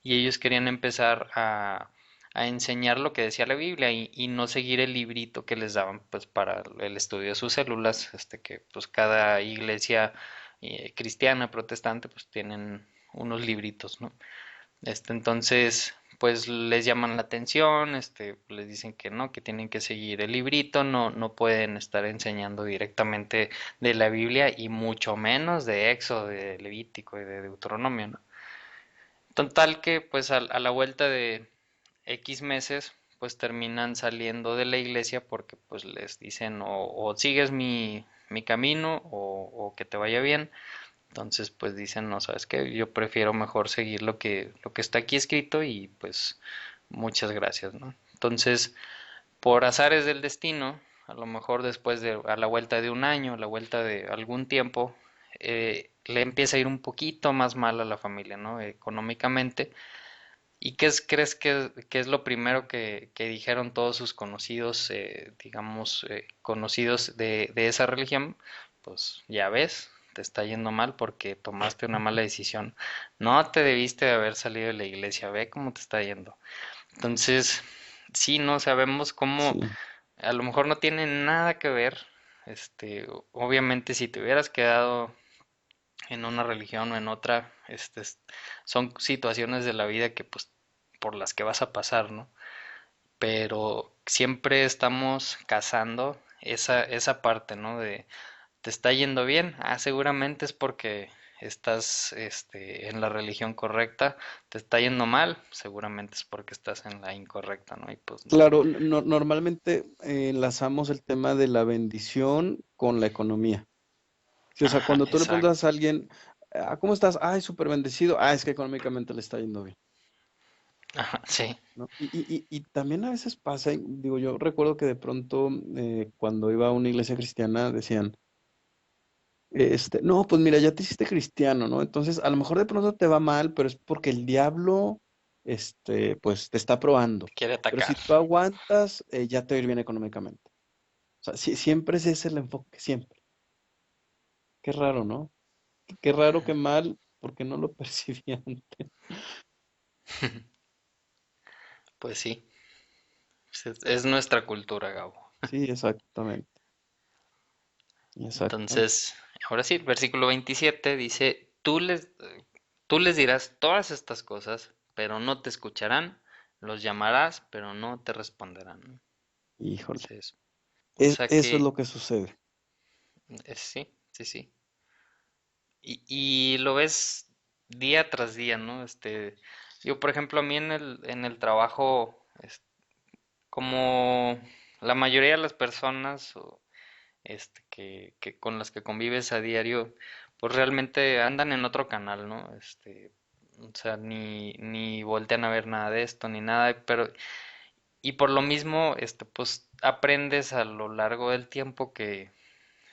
y ellos querían empezar a enseñar lo que decía la Biblia y no seguir el librito que les daban pues para el estudio de sus células, que pues cada iglesia cristiana, protestante, pues tienen unos libritos, ¿no? Entonces, pues les llaman la atención, les dicen que no, que tienen que seguir el librito, no pueden estar enseñando directamente de la Biblia y mucho menos de Éxodo, de Levítico y de Deuteronomio, ¿no? Total que pues a la vuelta de X meses pues terminan saliendo de la iglesia porque pues les dicen o sigues mi camino o que te vaya bien. Entonces pues dicen, no, sabes qué, yo prefiero mejor seguir lo que está aquí escrito y pues muchas gracias, ¿no? Entonces, por azares del destino, a lo mejor después de a la vuelta de un año, a la vuelta de algún tiempo, le empieza a ir un poquito más mal a la familia, ¿no? Económicamente. ¿Y crees que es lo primero que dijeron todos sus conocidos, digamos, conocidos de esa religión? Pues ya ves, te está yendo mal porque tomaste una mala decisión. No te debiste de haber salido de la iglesia, ve cómo te está yendo. Entonces, sí, no sabemos cómo, Sí, a lo mejor no tiene nada que ver. Obviamente si te hubieras quedado en una religión o en otra, son situaciones de la vida que pues por las que vas a pasar, ¿no? Pero siempre estamos cazando esa parte, ¿no? De, ¿te está yendo bien? Ah, seguramente es porque estás, en la religión correcta. ¿Te está yendo mal? Seguramente es porque estás en la incorrecta, ¿no? Y pues no. claro, normalmente enlazamos el tema de la bendición con la economía. Sí, o sea, Ajá, cuando tú le preguntas exacto. a alguien, ¿cómo estás? Ay, súper bendecido. Ah, es que económicamente le está yendo bien, Ajá, sí. ¿no? Y también a veces pasa, y digo, yo recuerdo que de pronto cuando iba a una iglesia cristiana decían, no, pues mira, ya te hiciste cristiano, ¿no? Entonces, a lo mejor de pronto te va mal, pero es porque el diablo, pues te está probando. Te quiere Pero si atacar. tú aguantas, ya te va a ir bien económicamente. O sea, siempre ese es el enfoque, siempre. Qué raro, ¿no? Qué raro, qué mal, porque no lo percibí antes. Pues sí, es nuestra cultura, Gabo. Sí, exactamente, exactamente. Entonces, ahora sí, versículo 27 dice, tú les dirás todas estas cosas, pero no te escucharán, los llamarás, pero no te responderán. Híjole. Entonces, o sea Eso es lo que, que sucede. sí, sí, sí. Y lo ves día tras día, ¿no? Yo, por ejemplo, a mí en el trabajo, como la mayoría de las personas, que con las que convives a diario, pues realmente andan en otro canal, ¿no? O sea, ni voltean a ver nada de esto, ni nada, pero, y por lo mismo, pues aprendes a lo largo del tiempo que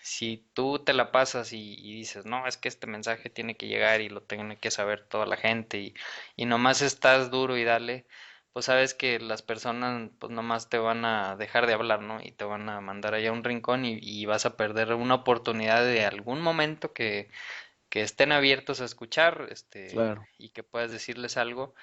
si tú te la pasas y dices, no, es que este mensaje tiene que llegar y lo tiene que saber toda la gente y nomás estás duro y dale, pues sabes que las personas pues nomás te van a dejar de hablar, ¿no? Y te van a mandar allá a un rincón y vas a perder una oportunidad de algún momento que estén abiertos a escuchar, Claro. y que puedas decirles algo.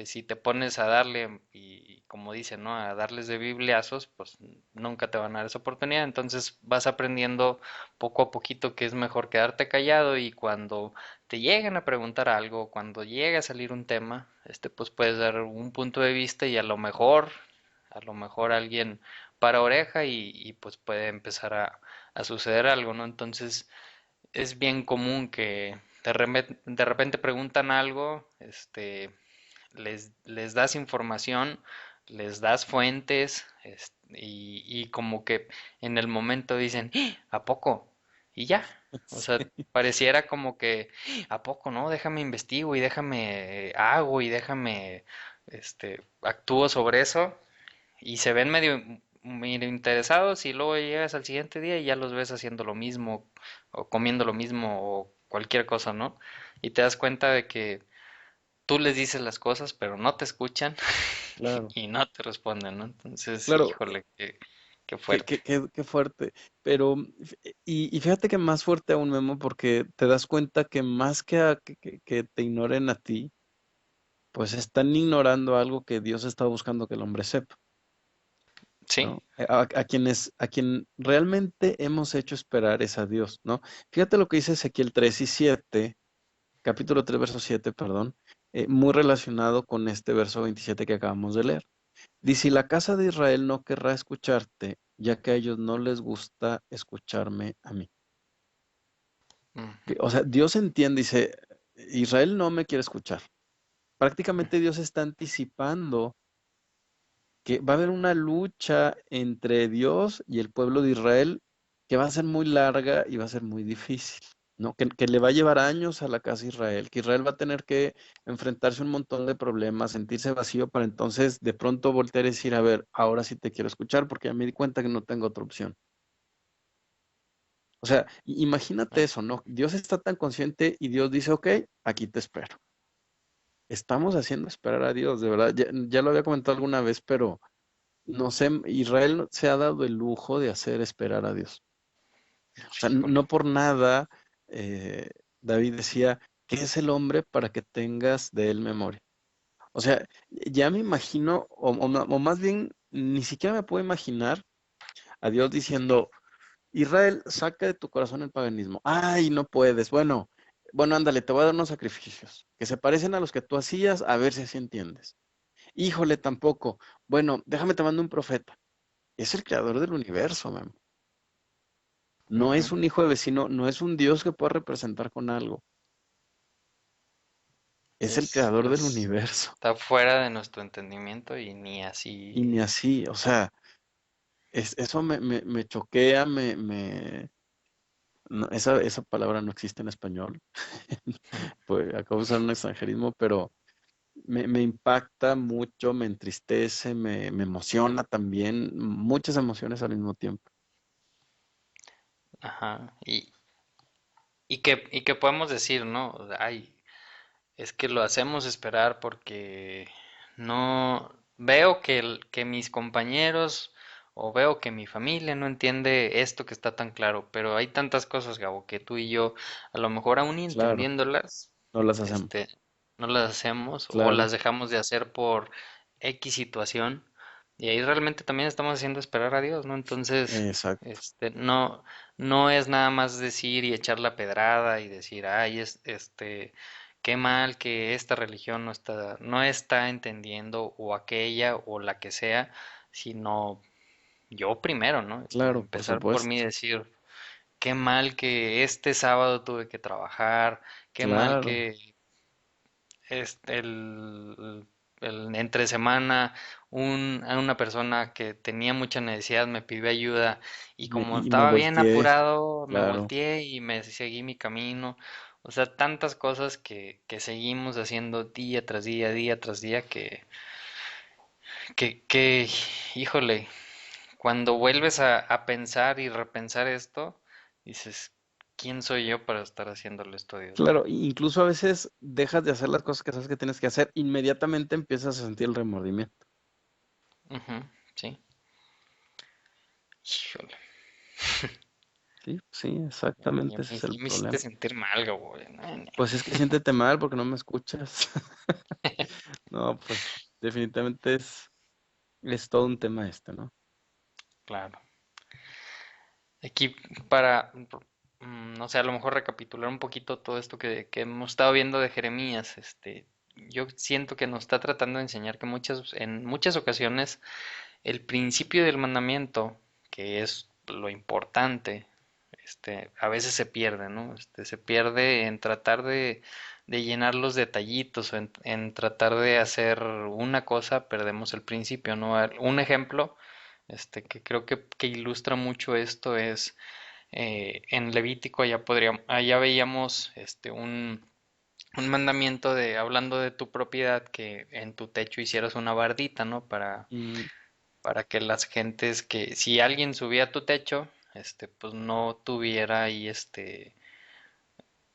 Si te pones a darle, y como dicen, ¿no? A darles de bibliazos, pues nunca te van a dar esa oportunidad. Entonces vas aprendiendo poco a poquito que es mejor quedarte callado y cuando te lleguen a preguntar algo, cuando llegue a salir un tema, pues puedes dar un punto de vista y a lo mejor alguien para oreja y pues puede empezar a suceder algo, ¿no? Entonces es bien común que de repente preguntan algo, les das información, les das fuentes, y como que en el momento dicen, "¡Ah! ¿A poco?" Y ya. O sea, Sí, pareciera como que, ¿a poco no? Déjame investigo y déjame hago y déjame, actúo sobre eso. Y se ven medio interesados y luego llegas al siguiente día y ya los ves haciendo lo mismo o comiendo lo mismo o cualquier cosa, ¿no? Y te das cuenta de que tú les dices las cosas, pero no te escuchan claro, y no te responden, ¿no? Entonces, claro, híjole, qué fuerte. qué fuerte. Pero, y fíjate que más fuerte aún, Memo, porque te das cuenta que más que te ignoren a ti, pues están ignorando algo que Dios está buscando que el hombre sepa, Sí, ¿no? A quien realmente hemos hecho esperar es a Dios, ¿no? Fíjate lo que dice Ezequiel 3 y 7, capítulo 3 verso 7, perdón, muy relacionado con este verso 27 que acabamos de leer. Dice, y la casa de Israel no querrá escucharte, ya que a ellos no les gusta escucharme a mí. ujú, O sea, Dios entiende, dice, Israel no me quiere escuchar. Prácticamente Dios está anticipando que va a haber una lucha entre Dios y el pueblo de Israel que va a ser muy larga y va a ser muy difícil, ¿no? Que le va a llevar años a la casa de Israel, que Israel va a tener que enfrentarse a un montón de problemas, sentirse vacío para entonces de pronto voltear y decir, a ver, ahora sí te quiero escuchar porque ya me di cuenta que no tengo otra opción. O sea, imagínate eso, ¿no? Dios está tan consciente y Dios dice, ok, aquí te espero. Estamos haciendo esperar a Dios, de verdad. Ya lo había comentado alguna vez, pero no sé, Israel se ha dado el lujo de hacer esperar a Dios. O sea, híjole. no por nada eh, David decía, ¿qué es el hombre para que tengas de él memoria? O sea, ya me imagino, o más bien, ni siquiera me puedo imaginar a Dios diciendo, Israel, saca de tu corazón el paganismo. Ay, no puedes. Bueno, ándale, te voy a dar unos sacrificios que se parecen a los que tú hacías, a ver si así entiendes. Híjole, tampoco. Bueno, déjame te mando un profeta. Es el creador del universo, man. No Ujú. es un hijo de vecino, no es un Dios que pueda representar con algo. Es el Es, creador del es- universo. Está fuera de nuestro entendimiento y ni Y ni así. así, o sea, eso me choquea, no, esa palabra no existe en español. Pues acabo de usar un extranjerismo, pero me impacta mucho, me entristece, me emociona también, muchas emociones al mismo tiempo. Ajá. Y qué podemos decir, ¿no? Ay, es que lo hacemos esperar porque no veo que mis compañeros o veo que mi familia no entiende esto que está tan claro, pero hay tantas cosas, Gabo, que tú y yo, a lo mejor aún Claro, entendiéndolas, no las hacemos. este, no las hacemos o Claro, las dejamos de hacer por X situación. Y ahí realmente también estamos haciendo esperar a Dios, ¿no? Entonces, exacto. no es nada más decir y echar la pedrada y decir, ay, qué mal que esta religión no está entendiendo o aquella o la que sea, sino yo primero, ¿no? Claro, por Empezar por mí supuesto. y decir, qué mal que este sábado tuve que trabajar, qué mal Claro. que el entre semana una persona que tenía mucha necesidad me pidió ayuda y como Y me estaba bien volteé, apurado, me claro. volteé y me seguí mi camino. O sea, tantas cosas que seguimos haciendo día tras día híjole, cuando vuelves a pensar y repensar esto, dices, ¿quién soy yo para estar haciéndole esto a Dios, no? Claro, incluso a veces dejas de hacer las cosas que sabes que tienes que hacer, inmediatamente empiezas a sentir el remordimiento. Ujú, sí. Híjole. Sí, sí, Ya, exactamente ese es el ya me hiciste problema. sentir mal, güey. No, no. Pues es que siéntete mal porque no me escuchas. No, pues definitivamente es todo un tema este, ¿no? Claro. Aquí para, no sé, a lo mejor recapitular un poquito todo esto que hemos estado viendo de Jeremías, yo siento que nos está tratando de enseñar que en muchas ocasiones el principio del mandamiento, que es lo importante, a veces se pierde, ¿no? Se pierde en tratar de llenar los detallitos o en tratar de hacer una cosa, perdemos el principio, ¿no? Un ejemplo, que creo que ilustra mucho esto es en Levítico allá veíamos un mandamiento de hablando de tu propiedad que en tu techo hicieras una bardita, ¿no? Mm, Para que las gentes que si alguien subía a tu techo, pues no tuviera ahí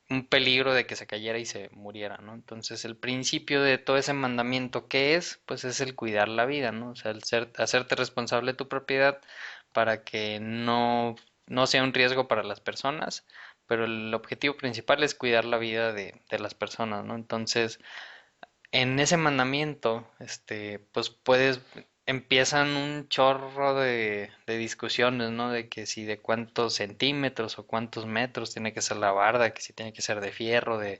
un peligro de que se cayera y se muriera, ¿no? Entonces el principio de todo ese mandamiento que es, pues es el cuidar la vida, ¿no? O sea, hacerte responsable de tu propiedad para que no sea un riesgo para las personas, pero el objetivo principal es cuidar la vida de las personas, ¿no? Entonces, en ese mandamiento, pues empiezan un chorro de discusiones, ¿no? De que si de cuántos centímetros o cuántos metros tiene que ser la barda, que si tiene que ser de fierro, de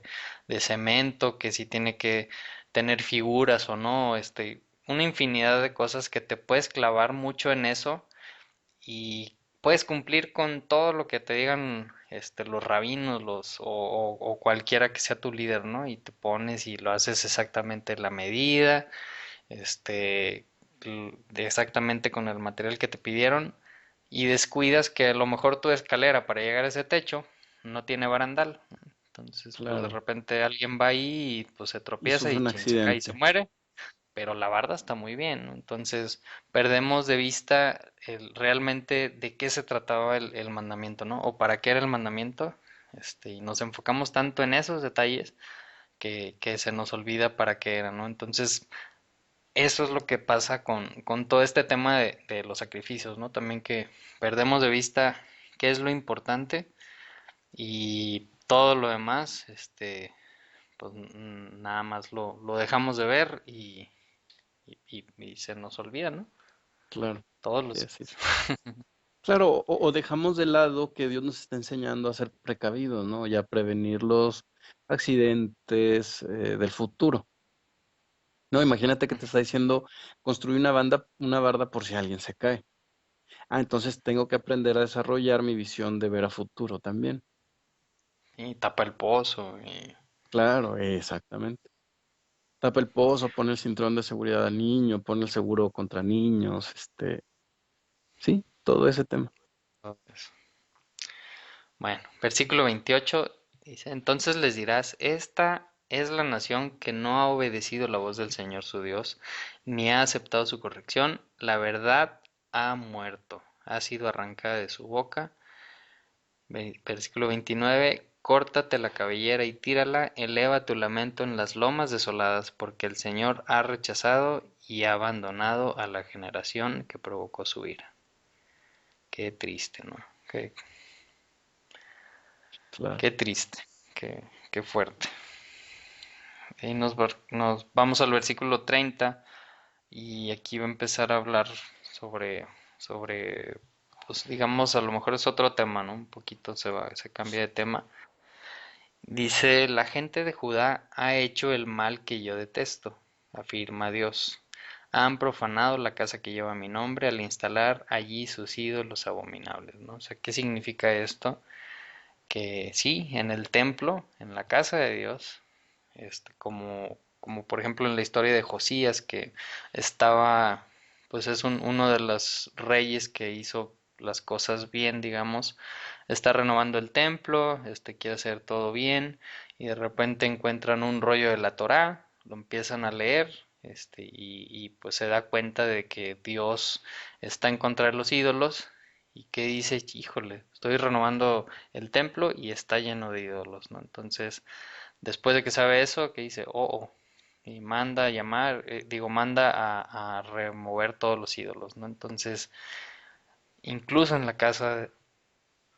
cemento, que si tiene que tener figuras o no, una infinidad de cosas que te puedes clavar mucho en eso y puedes cumplir con todo lo que te digan los rabinos o cualquiera que sea tu líder, ¿no? Y te pones y lo haces exactamente la medida, exactamente con el material que te pidieron y descuidas que a lo mejor tu escalera para llegar a ese techo no tiene barandal. Entonces, pues de claro. repente alguien va ahí y pues se Y tropieza sufre y un chin, se cae y se accidente. muere, pero la barda está muy bien, ¿no? Entonces perdemos de vista realmente de qué se trataba el mandamiento, ¿no? O para qué era el mandamiento, y nos enfocamos tanto en esos detalles que se nos olvida para qué era, ¿no? Entonces, eso es lo que pasa con todo este tema de los sacrificios, ¿no? También que perdemos de vista qué es lo importante y todo lo demás, pues nada más lo dejamos de ver y se nos olvida, ¿no? Claro. Todos Sí, los así días. es. Claro, o dejamos de lado que Dios nos está enseñando a ser precavidos, ¿no? Y a prevenir los accidentes del futuro. No, imagínate que te está diciendo construir una barda por si alguien se cae. Ah, entonces tengo que aprender a desarrollar mi visión de ver a futuro también. Y tapa el pozo. Claro, exactamente. Tapa el pozo, pone el cinturón de seguridad al niño, pone el seguro contra niños, sí, todo ese tema. Todo eso. Bueno, versículo 28 dice, entonces les dirás, esta es la nación que no ha obedecido la voz del Señor su Dios, ni ha aceptado su corrección, la verdad ha muerto, ha sido arrancada de su boca. Versículo 29, córtate la cabellera y tírala, eleva tu lamento en las lomas desoladas, porque el Señor ha rechazado y ha abandonado a la generación que provocó su ira. Qué triste, ¿no? Qué, Claro. qué triste, qué fuerte. Y nos vamos al versículo 30 y aquí va a empezar a hablar sobre, pues digamos, a lo mejor es otro tema, ¿no? Un poquito se cambia de tema. Dice, la gente de Judá ha hecho el mal que yo detesto, afirma Dios. Han profanado la casa que lleva mi nombre al instalar allí sus ídolos abominables, ¿no? O sea, ¿qué significa esto? Que sí, en el templo, en la casa de Dios, como por ejemplo en la historia de Josías, que estaba, pues es uno de los reyes que hizo las cosas bien, digamos, está renovando el templo, quiere hacer todo bien, y de repente encuentran un rollo de la Torá, lo empiezan a leer, y pues se da cuenta de que Dios está en contra de los ídolos, y que dice, híjole, estoy renovando el templo y está lleno de ídolos, ¿no? Entonces, después de que sabe eso, que dice, oh, y manda a llamar, manda a remover todos los ídolos, ¿no? Entonces, incluso en la casa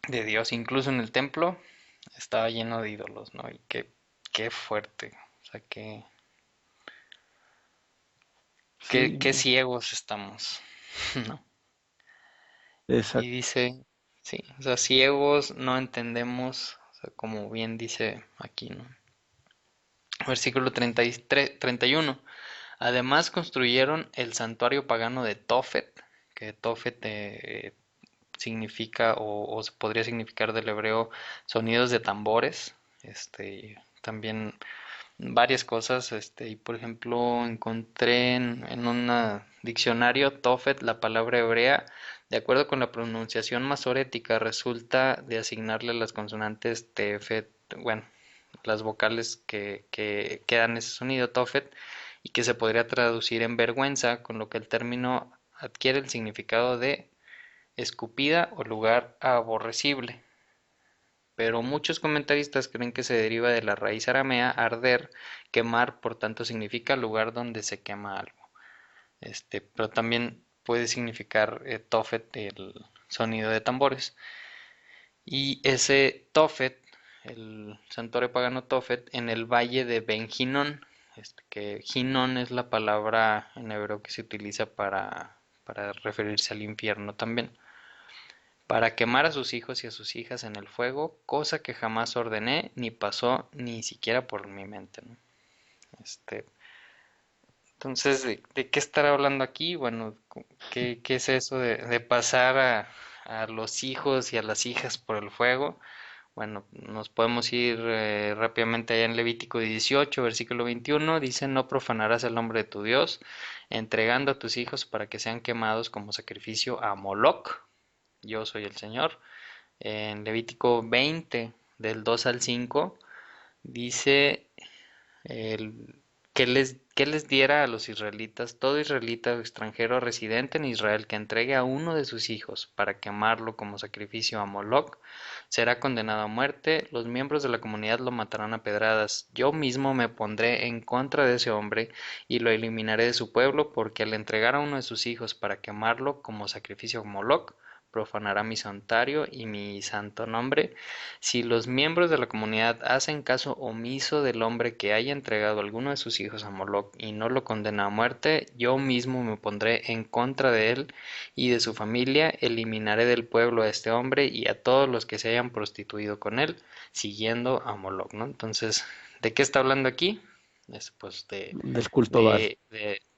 de Dios. Incluso en el templo estaba lleno de ídolos, ¿no? Y qué fuerte. O sea, Sí, qué ciegos estamos, ¿no? Y exacto. dice, sí, o sea, ciegos no entendemos, o sea, como bien dice aquí, ¿no? Versículo 33, 31. Además construyeron el santuario pagano de Tofet, que Tofet significa o se podría significar del hebreo sonidos de tambores. También varias cosas. Y por ejemplo, encontré en un diccionario Tofet la palabra hebrea. De acuerdo con la pronunciación masorética, resulta de asignarle las consonantes tefet, bueno, las vocales que dan ese sonido Tofet, y que se podría traducir en vergüenza, con lo que el término adquiere el significado de escupida o lugar aborrecible. Pero muchos comentaristas creen que se deriva de la raíz aramea arder, quemar, por tanto significa lugar donde se quema algo. Pero también puede significar tofet, el sonido de tambores. Y ese Tofet, el santuario pagano Tofet, en el valle de Ben Hinnon, que Hinnon es la palabra en hebreo que se utiliza para referirse al infierno también, para quemar a sus hijos y a sus hijas en el fuego, cosa que jamás ordené ni pasó ni siquiera por mi mente, ¿no? Este, entonces, ¿de qué estará hablando aquí? Bueno, qué es eso de pasar a los hijos y a las hijas por el fuego? Bueno, nos podemos ir rápidamente allá en Levítico 18, versículo 21. Dice, no profanarás el nombre de tu Dios, entregando a tus hijos para que sean quemados como sacrificio a Moloc. Yo soy el Señor. En Levítico 20, del 2 al 5, dice el, que les diera a los israelitas, todo israelita o extranjero residente en Israel que entregue a uno de sus hijos para quemarlo como sacrificio a Moloc, será condenado a muerte, los miembros de la comunidad lo matarán a pedradas, yo mismo me pondré en contra de ese hombre y lo eliminaré de su pueblo, porque al entregar a uno de sus hijos para quemarlo como sacrificio a Moloc, profanará mi santuario y mi santo nombre. Si los miembros de la comunidad hacen caso omiso del hombre que haya entregado alguno de sus hijos a Moloc y no lo condena a muerte, yo mismo me pondré en contra de él y de su familia, eliminaré del pueblo a este hombre y a todos los que se hayan prostituido con él, siguiendo a Moloc, ¿no? Entonces, ¿de qué está hablando aquí? Pues Del culto a Baal.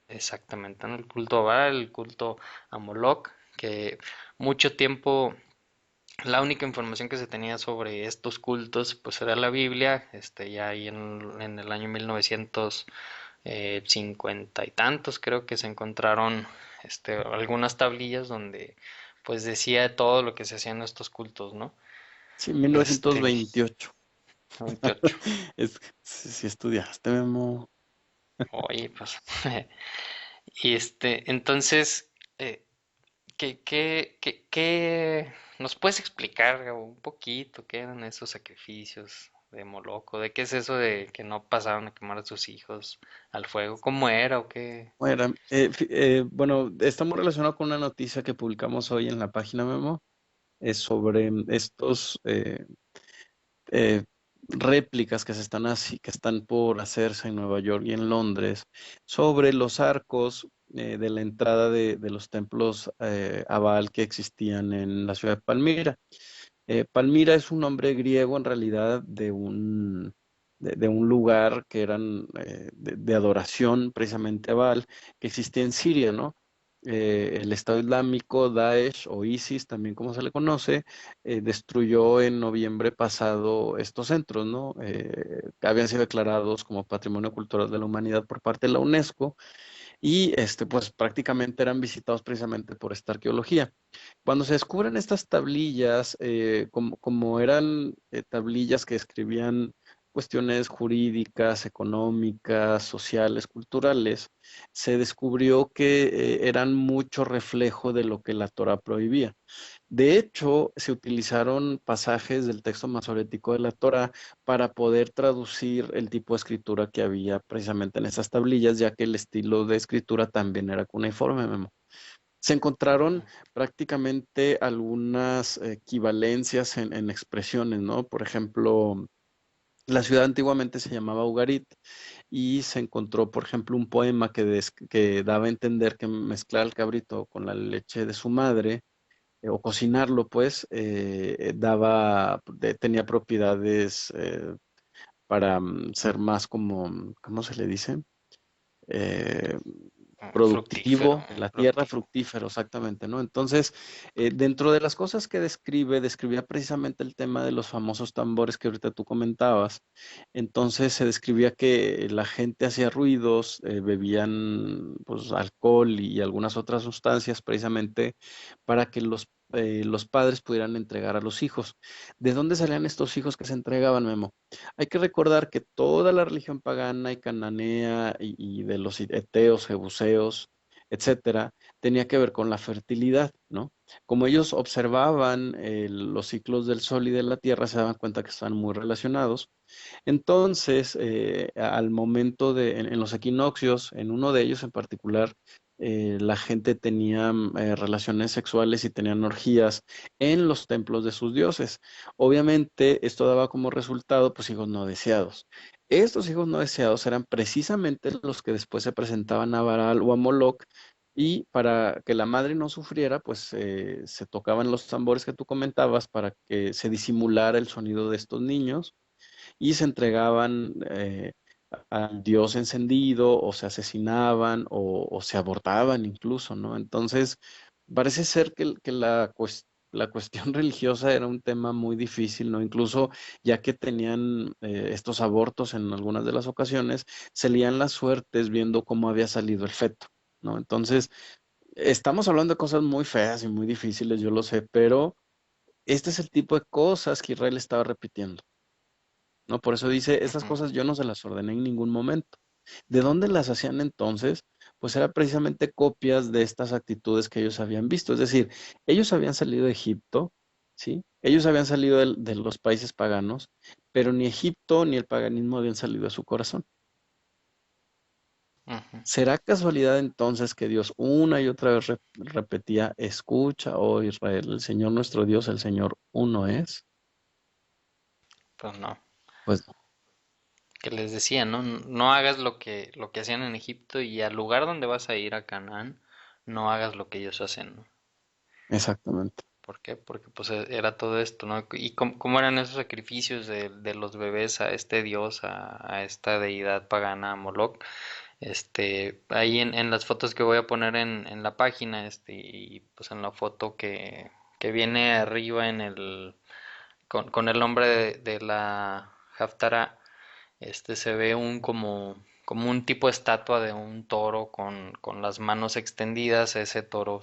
exactamente, ¿no? El culto a Baal, el culto a Moloc, que mucho tiempo la única información que se tenía sobre estos cultos pues era la Biblia, ya ahí en el año 1950 y tantos creo que se encontraron algunas tablillas donde pues decía todo lo que se hacía en estos cultos, ¿no? Sí, Este, 1928. 28. Si estudiaste, Memo. Oye, pues, y entonces, eh, ¿qué nos puedes explicar un poquito qué eran esos sacrificios de Moloco? ¿De qué es eso de que no pasaron a quemar a sus hijos al fuego? ¿Cómo era o qué? Bueno, bueno, está muy relacionado con una noticia que publicamos hoy en la página Memo, es sobre estos eh, réplicas que se están así, que están por hacerse en Nueva York y en Londres, sobre los arcos de la entrada de los templos a Baal que existían en la ciudad de Palmira. Palmira es un nombre griego en realidad de un lugar que eran de adoración precisamente a Baal, que existía en Siria, ¿no? El Estado Islámico, Daesh o ISIS, también como se le conoce, destruyó en noviembre pasado estos centros, ¿no? Que habían sido declarados como Patrimonio Cultural de la Humanidad por parte de la UNESCO y pues prácticamente eran visitados precisamente por esta arqueología. Cuando se descubren estas tablillas, como eran tablillas que escribían cuestiones jurídicas, económicas, sociales, culturales, se descubrió que eran mucho reflejo de lo que la Torah prohibía. De hecho, se utilizaron pasajes del texto masorético de la Torá para poder traducir el tipo de escritura que había precisamente en esas tablillas, ya que el estilo de escritura también era cuneiforme, Memo. Se encontraron prácticamente algunas equivalencias en expresiones, ¿no? Por ejemplo, la ciudad antiguamente se llamaba Ugarit y se encontró, por ejemplo, un poema que daba a entender que mezclar el cabrito con la leche de su madre o cocinarlo, pues, tenía propiedades para ser más como, ¿cómo se le dice? Eh, Fructífero, productivo en la tierra, productivo. fructífero, exactamente, ¿no? Entonces, dentro de las cosas que describía precisamente el tema de los famosos tambores que ahorita tú comentabas. Entonces se describía que la gente hacía ruidos, bebían pues alcohol y algunas otras sustancias precisamente para que los padres pudieran entregar a los hijos. ¿De dónde salían estos hijos que se entregaban, Memo? Hay que recordar que toda la religión pagana y cananea y de los eteos, jebuseos, etcétera, tenía que ver con la fertilidad, ¿no? Como ellos observaban los ciclos del sol y de la tierra, se daban cuenta que estaban muy relacionados. Entonces, al momento en los equinoccios, en uno de ellos en particular, la gente tenía relaciones sexuales y tenían orgías en los templos de sus dioses. Obviamente, esto daba como resultado, pues, hijos no deseados. Estos hijos no deseados eran precisamente los que después se presentaban a Baal o a Moloch, y para que la madre no sufriera, pues se tocaban los tambores que tú comentabas para que se disimulara el sonido de estos niños y se entregaban al Dios encendido o se asesinaban o se abortaban incluso, ¿no? Entonces, parece ser que la cuestión religiosa era un tema muy difícil, ¿no? Incluso ya que tenían estos abortos en algunas de las ocasiones, se lían las suertes viendo cómo había salido el feto, ¿no? Entonces, estamos hablando de cosas muy feas y muy difíciles, yo lo sé, pero este es el tipo de cosas que Israel estaba repitiendo. ¿No? Por eso dice, estas Ujú. cosas yo no se las ordené en ningún momento. ¿De dónde las hacían entonces? Pues era precisamente copias de estas actitudes que ellos habían visto. Es decir, ellos habían salido de Egipto, ¿sí? Ellos habían salido de los países paganos, pero ni Egipto ni el paganismo habían salido de su corazón. Ujú. ¿Será casualidad entonces que Dios una y otra vez repetía, escucha, oh Israel, el Señor nuestro Dios, el Señor uno es? Pues no. Pues no, Que les decía, ¿no? No hagas lo que hacían en Egipto y al lugar donde vas a ir a Canaán, no hagas lo que ellos hacen, ¿no? exactamente. ¿Por qué? Porque pues era todo esto, ¿no? Y cómo eran esos sacrificios de los bebés a este dios, a esta deidad pagana, a Moloch. Ahí en las fotos que voy a poner en la página, y pues en la foto que viene arriba con el nombre de la Haftarah, se ve como un tipo de estatua de un toro con las manos extendidas. Ese toro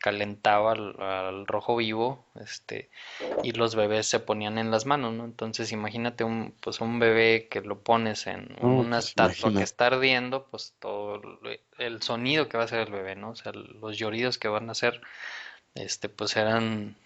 calentaba al rojo vivo, y los bebés se ponían en las manos, ¿no? Entonces imagínate pues un bebé que lo pones en No, una pues estatua que imagínate. está ardiendo, pues todo el sonido que va a hacer el bebé, ¿no? O sea, los lloridos que van a hacer, pues eran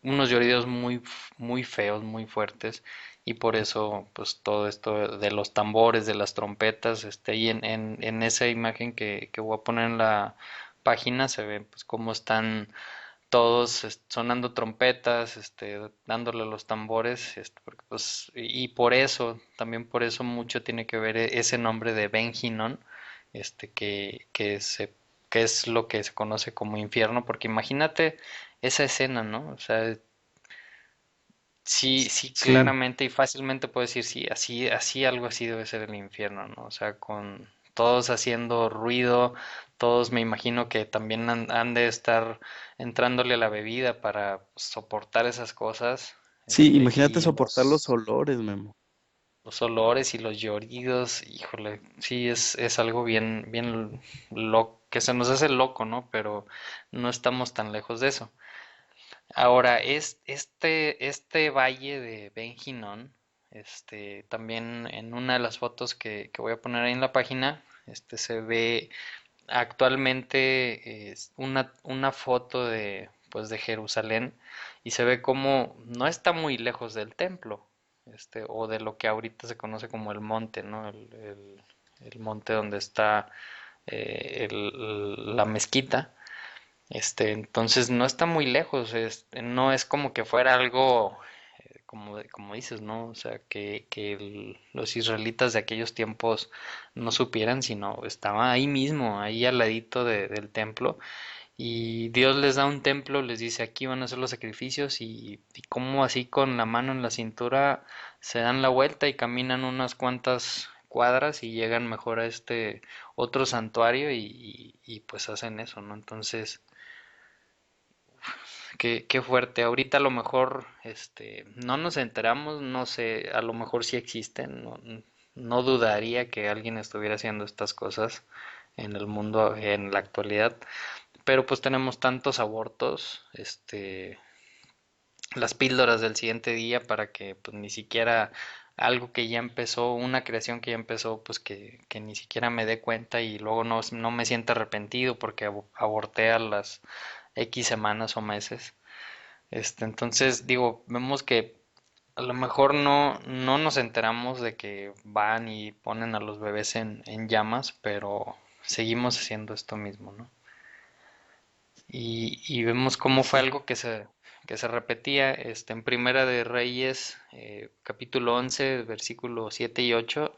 unos lloridos muy feos, muy fuertes, y por eso, pues todo esto de los tambores, de las trompetas, y en esa imagen que voy a poner en la página se ve pues cómo están todos sonando trompetas, dándole los tambores, porque, pues, y por eso, también por eso mucho tiene que ver ese nombre de Ben Hinnon, este, que, que se, que es lo que se conoce como infierno, porque imagínate esa escena, ¿no? O sea, sí, sí, Sí, claramente y fácilmente puedo decir, sí, así algo así debe ser el infierno, ¿no? O sea, con todos haciendo ruido, todos me imagino que también han de estar entrándole a la bebida para soportar esas cosas, sí, imagínate y soportar los olores, Memo. los olores y los lloridos, híjole, sí, es algo bien loco, que se nos hace loco, ¿no? Pero no estamos tan lejos de eso. Ahora, este valle de Ben Hinnon, también en una de las fotos que voy a poner ahí en la página, se ve actualmente una foto pues de Jerusalén, y se ve como no está muy lejos del templo, o de lo que ahorita se conoce como el monte, ¿no? El monte donde está la mezquita. Entonces no está muy lejos, no es como que fuera algo, como dices, ¿no? O sea, que los israelitas de aquellos tiempos no supieran, sino estaba ahí mismo, ahí al ladito del templo, y Dios les da un templo, les dice aquí van a hacer los sacrificios, y como así con la mano en la cintura se dan la vuelta y caminan unas cuantas cuadras y llegan mejor a este otro santuario y pues hacen eso, ¿no? Entonces, qué fuerte. Ahorita a lo mejor, no nos enteramos, no sé, a lo mejor sí existen. No dudaría que alguien estuviera haciendo estas cosas en el mundo en la actualidad. Pero pues tenemos tantos abortos, las píldoras del siguiente día para que pues ni siquiera algo que ya empezó, una creación que ya empezó, pues que ni siquiera me dé cuenta y luego no me sienta arrepentido porque aborté a las X semanas o meses. Entonces, digo, vemos que a lo mejor no nos enteramos de que van y ponen a los bebés en llamas, pero seguimos haciendo esto mismo, ¿no? Y vemos cómo fue Sí. algo que se repetía, en Primera de Reyes, capítulo 11 versículo 7 y 8.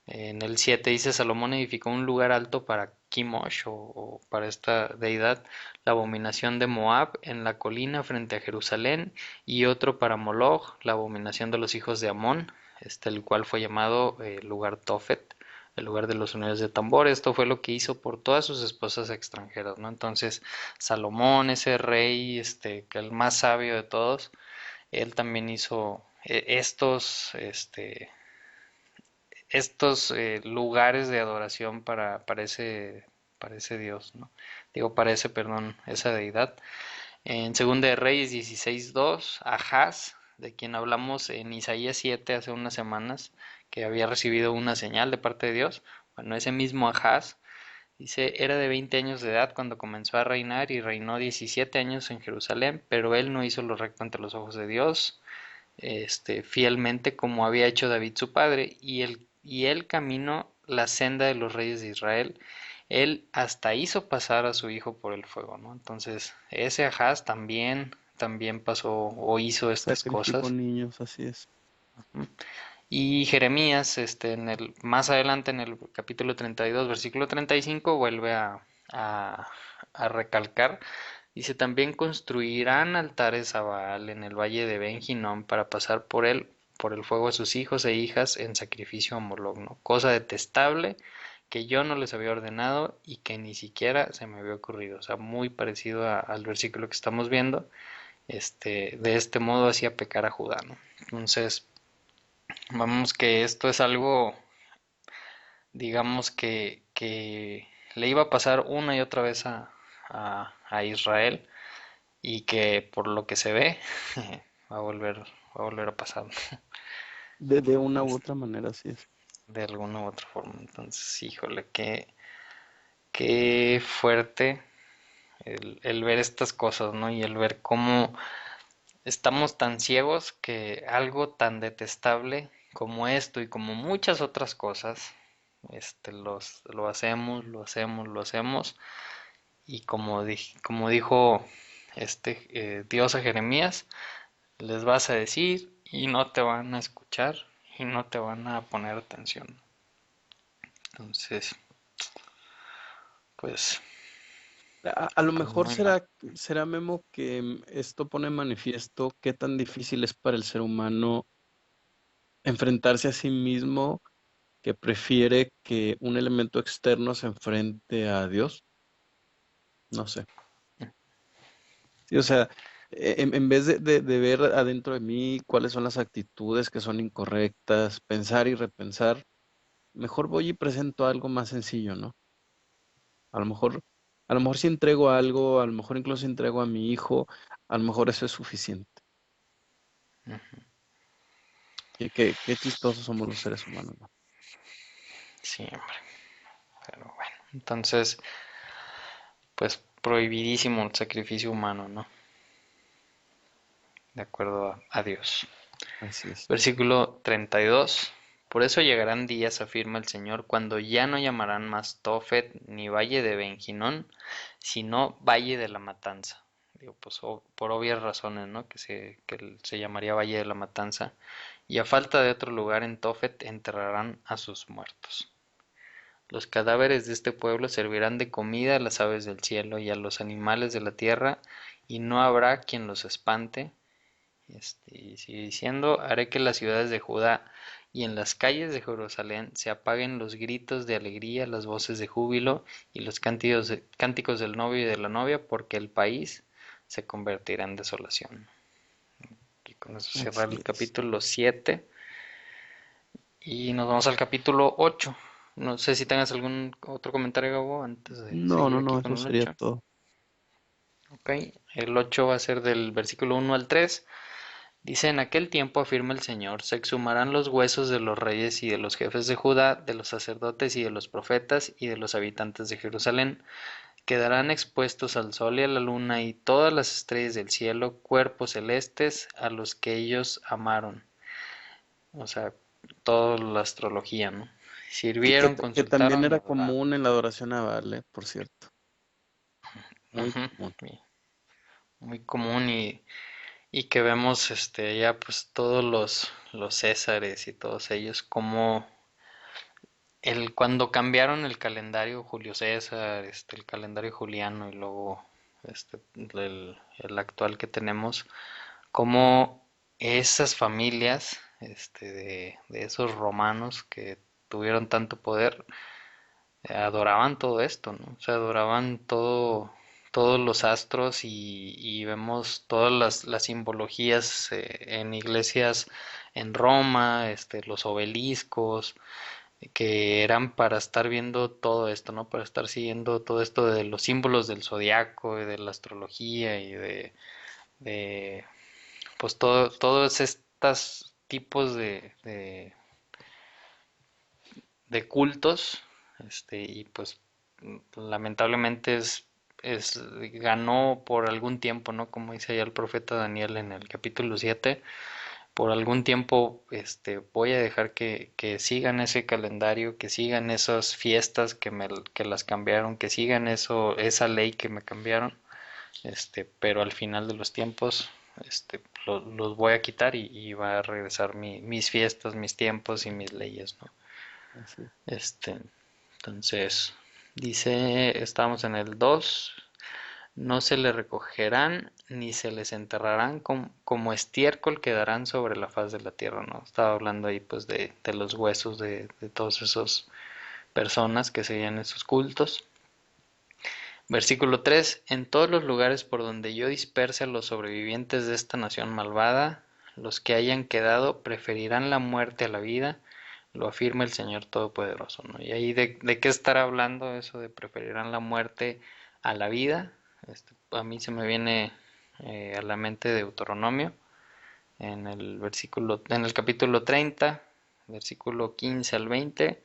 En el 7 dice, Salomón edificó un lugar alto para Kimosh o para esta deidad, la abominación de Moab en la colina frente a Jerusalén, y otro para Moloch, la abominación de los hijos de Amón, el cual fue llamado lugar Tofet, el lugar de los sonidos de tambor. Esto fue lo que hizo por todas sus esposas extranjeras, ¿no? Entonces, Salomón, ese rey, que el más sabio de todos, él también hizo estos lugares de adoración para ese Dios, ¿no? Digo, perdón, esa deidad. En Segunda de Reyes 16:2, Ahaz, de quien hablamos en Isaías 7 hace unas semanas, que había recibido una señal de parte de Dios. Bueno, ese mismo Ahaz, dice, era de 20 años de edad cuando comenzó a reinar y reinó 17 años en Jerusalén, pero él no hizo lo recto ante los ojos de Dios, fielmente como había hecho David su padre, y él caminó la senda de los reyes de Israel. Él hasta hizo pasar a su hijo por el fuego, ¿no? Entonces, ese Ahaz también pasó o hizo estas Sacrificó cosas. niños, así es. Y Jeremías, más adelante en el capítulo 32, versículo 35, vuelve a, a recalcar. Dice, también construirán altares a Baal en el valle de Ben Hinnom para pasar por el fuego a sus hijos e hijas en sacrificio a Moloc, ¿no? Cosa detestable que yo no les había ordenado y que ni siquiera se me había ocurrido. O sea, muy parecido al versículo que estamos viendo. De este modo hacía pecar a Judá, ¿no? Entonces, vamos que esto es algo, digamos que le iba a pasar una y otra vez a Israel y que por lo que se ve va a volver a pasar De una u otra manera, así es. de alguna u otra forma. Entonces, híjole, qué fuerte el ver estas cosas, ¿no? Y el ver cómo estamos tan ciegos que algo tan detestable como esto y como muchas otras cosas, lo hacemos, lo hacemos, lo hacemos. Y como dijo Dios a Jeremías, les vas a decir y no te van a escuchar y no te van a poner atención. Entonces, pues, A lo pues mejor muy mal. será, Memo, que esto pone en manifiesto qué tan difícil es para el ser humano enfrentarse a sí mismo, que prefiere que un elemento externo se enfrente a Dios. No sé. Sí, o sea, en vez de ver adentro de mí cuáles son las actitudes que son incorrectas, pensar y repensar, mejor voy y presento algo más sencillo, ¿no? A lo mejor, a lo mejor si entrego algo, a lo mejor incluso si entrego a mi hijo, a lo mejor eso es suficiente. Qué chistosos somos los seres humanos, ¿no? Siempre. Pero bueno. Entonces, pues prohibidísimo el sacrificio humano, ¿no? De acuerdo a Dios. Así es. Versículo 32. Por eso llegarán días, afirma el Señor, cuando ya no llamarán más Tofet ni valle de Ben-Hinnom, sino valle de la matanza. Digo, pues por obvias razones, ¿no? Que se llamaría valle de la matanza. Y a falta de otro lugar en Tofet enterrarán a sus muertos. Los cadáveres de este pueblo servirán de comida a las aves del cielo y a los animales de la tierra, y no habrá quien los espante. Y sigue diciendo, haré que las ciudades de Judá y en las calles de Jerusalén se apaguen los gritos de alegría, las voces de júbilo y los cánticos del novio y de la novia, porque el país se convertirá en desolación. Y con eso cierra Así el es. capítulo 7 y nos vamos al capítulo 8. No sé si tengas algún otro comentario, Gabo, antes de No, seguir no, aquí no, con eso el sería 8. todo. Ok, el 8 va a ser del versículo 1 al 3. Dice, en aquel tiempo, afirma el Señor, se exhumarán los huesos de los reyes y de los jefes de Judá, de los sacerdotes y de los profetas y de los habitantes de Jerusalén. Quedarán expuestos al sol y a la luna y todas las estrellas del cielo, cuerpos celestes a los que ellos amaron. O sea, toda la astrología, ¿no? Sí, Sirvieron, que también consultaron y era adoraron. común en la adoración a Baal, por cierto. Muy Ujú, común. muy común y que vemos ya pues todos los Césares y todos ellos como cuando cambiaron el calendario Julio César, el calendario juliano y luego el actual que tenemos, como esas familias de esos romanos que tuvieron tanto poder, adoraban todo esto, ¿no? O sea, adoraban todos los astros y vemos todas las simbologías en iglesias en Roma, los obeliscos, que eran para estar viendo todo esto, ¿no? Para estar siguiendo todo esto de los símbolos del zodiaco y de la astrología y de, pues todos estos tipos de cultos, y pues lamentablemente ganó por algún tiempo, ¿no? Como dice ya el profeta Daniel en el capítulo 7, por algún tiempo voy a dejar que sigan ese calendario, que sigan esas fiestas que las cambiaron, que sigan esa ley que me cambiaron, pero al final de los tiempos los voy a quitar y va a regresar mis fiestas, mis tiempos y mis leyes, ¿no? Así es. Este, entonces, dice, estamos en el 2. No se le recogerán ni se les enterrarán como estiércol quedarán sobre la faz de la tierra, ¿no? Estaba hablando ahí pues de los huesos de todos esos personas que seguían esos cultos. Versículo 3. En todos los lugares por donde yo disperse a los sobrevivientes de esta nación malvada, los que hayan quedado preferirán la muerte a la vida, lo afirma el Señor Todopoderoso, ¿no? Y ahí de qué estará hablando eso de preferirán la muerte a la vida. A mí se me viene a la mente Deuteronomio, en el capítulo 30, versículo 15 al 20,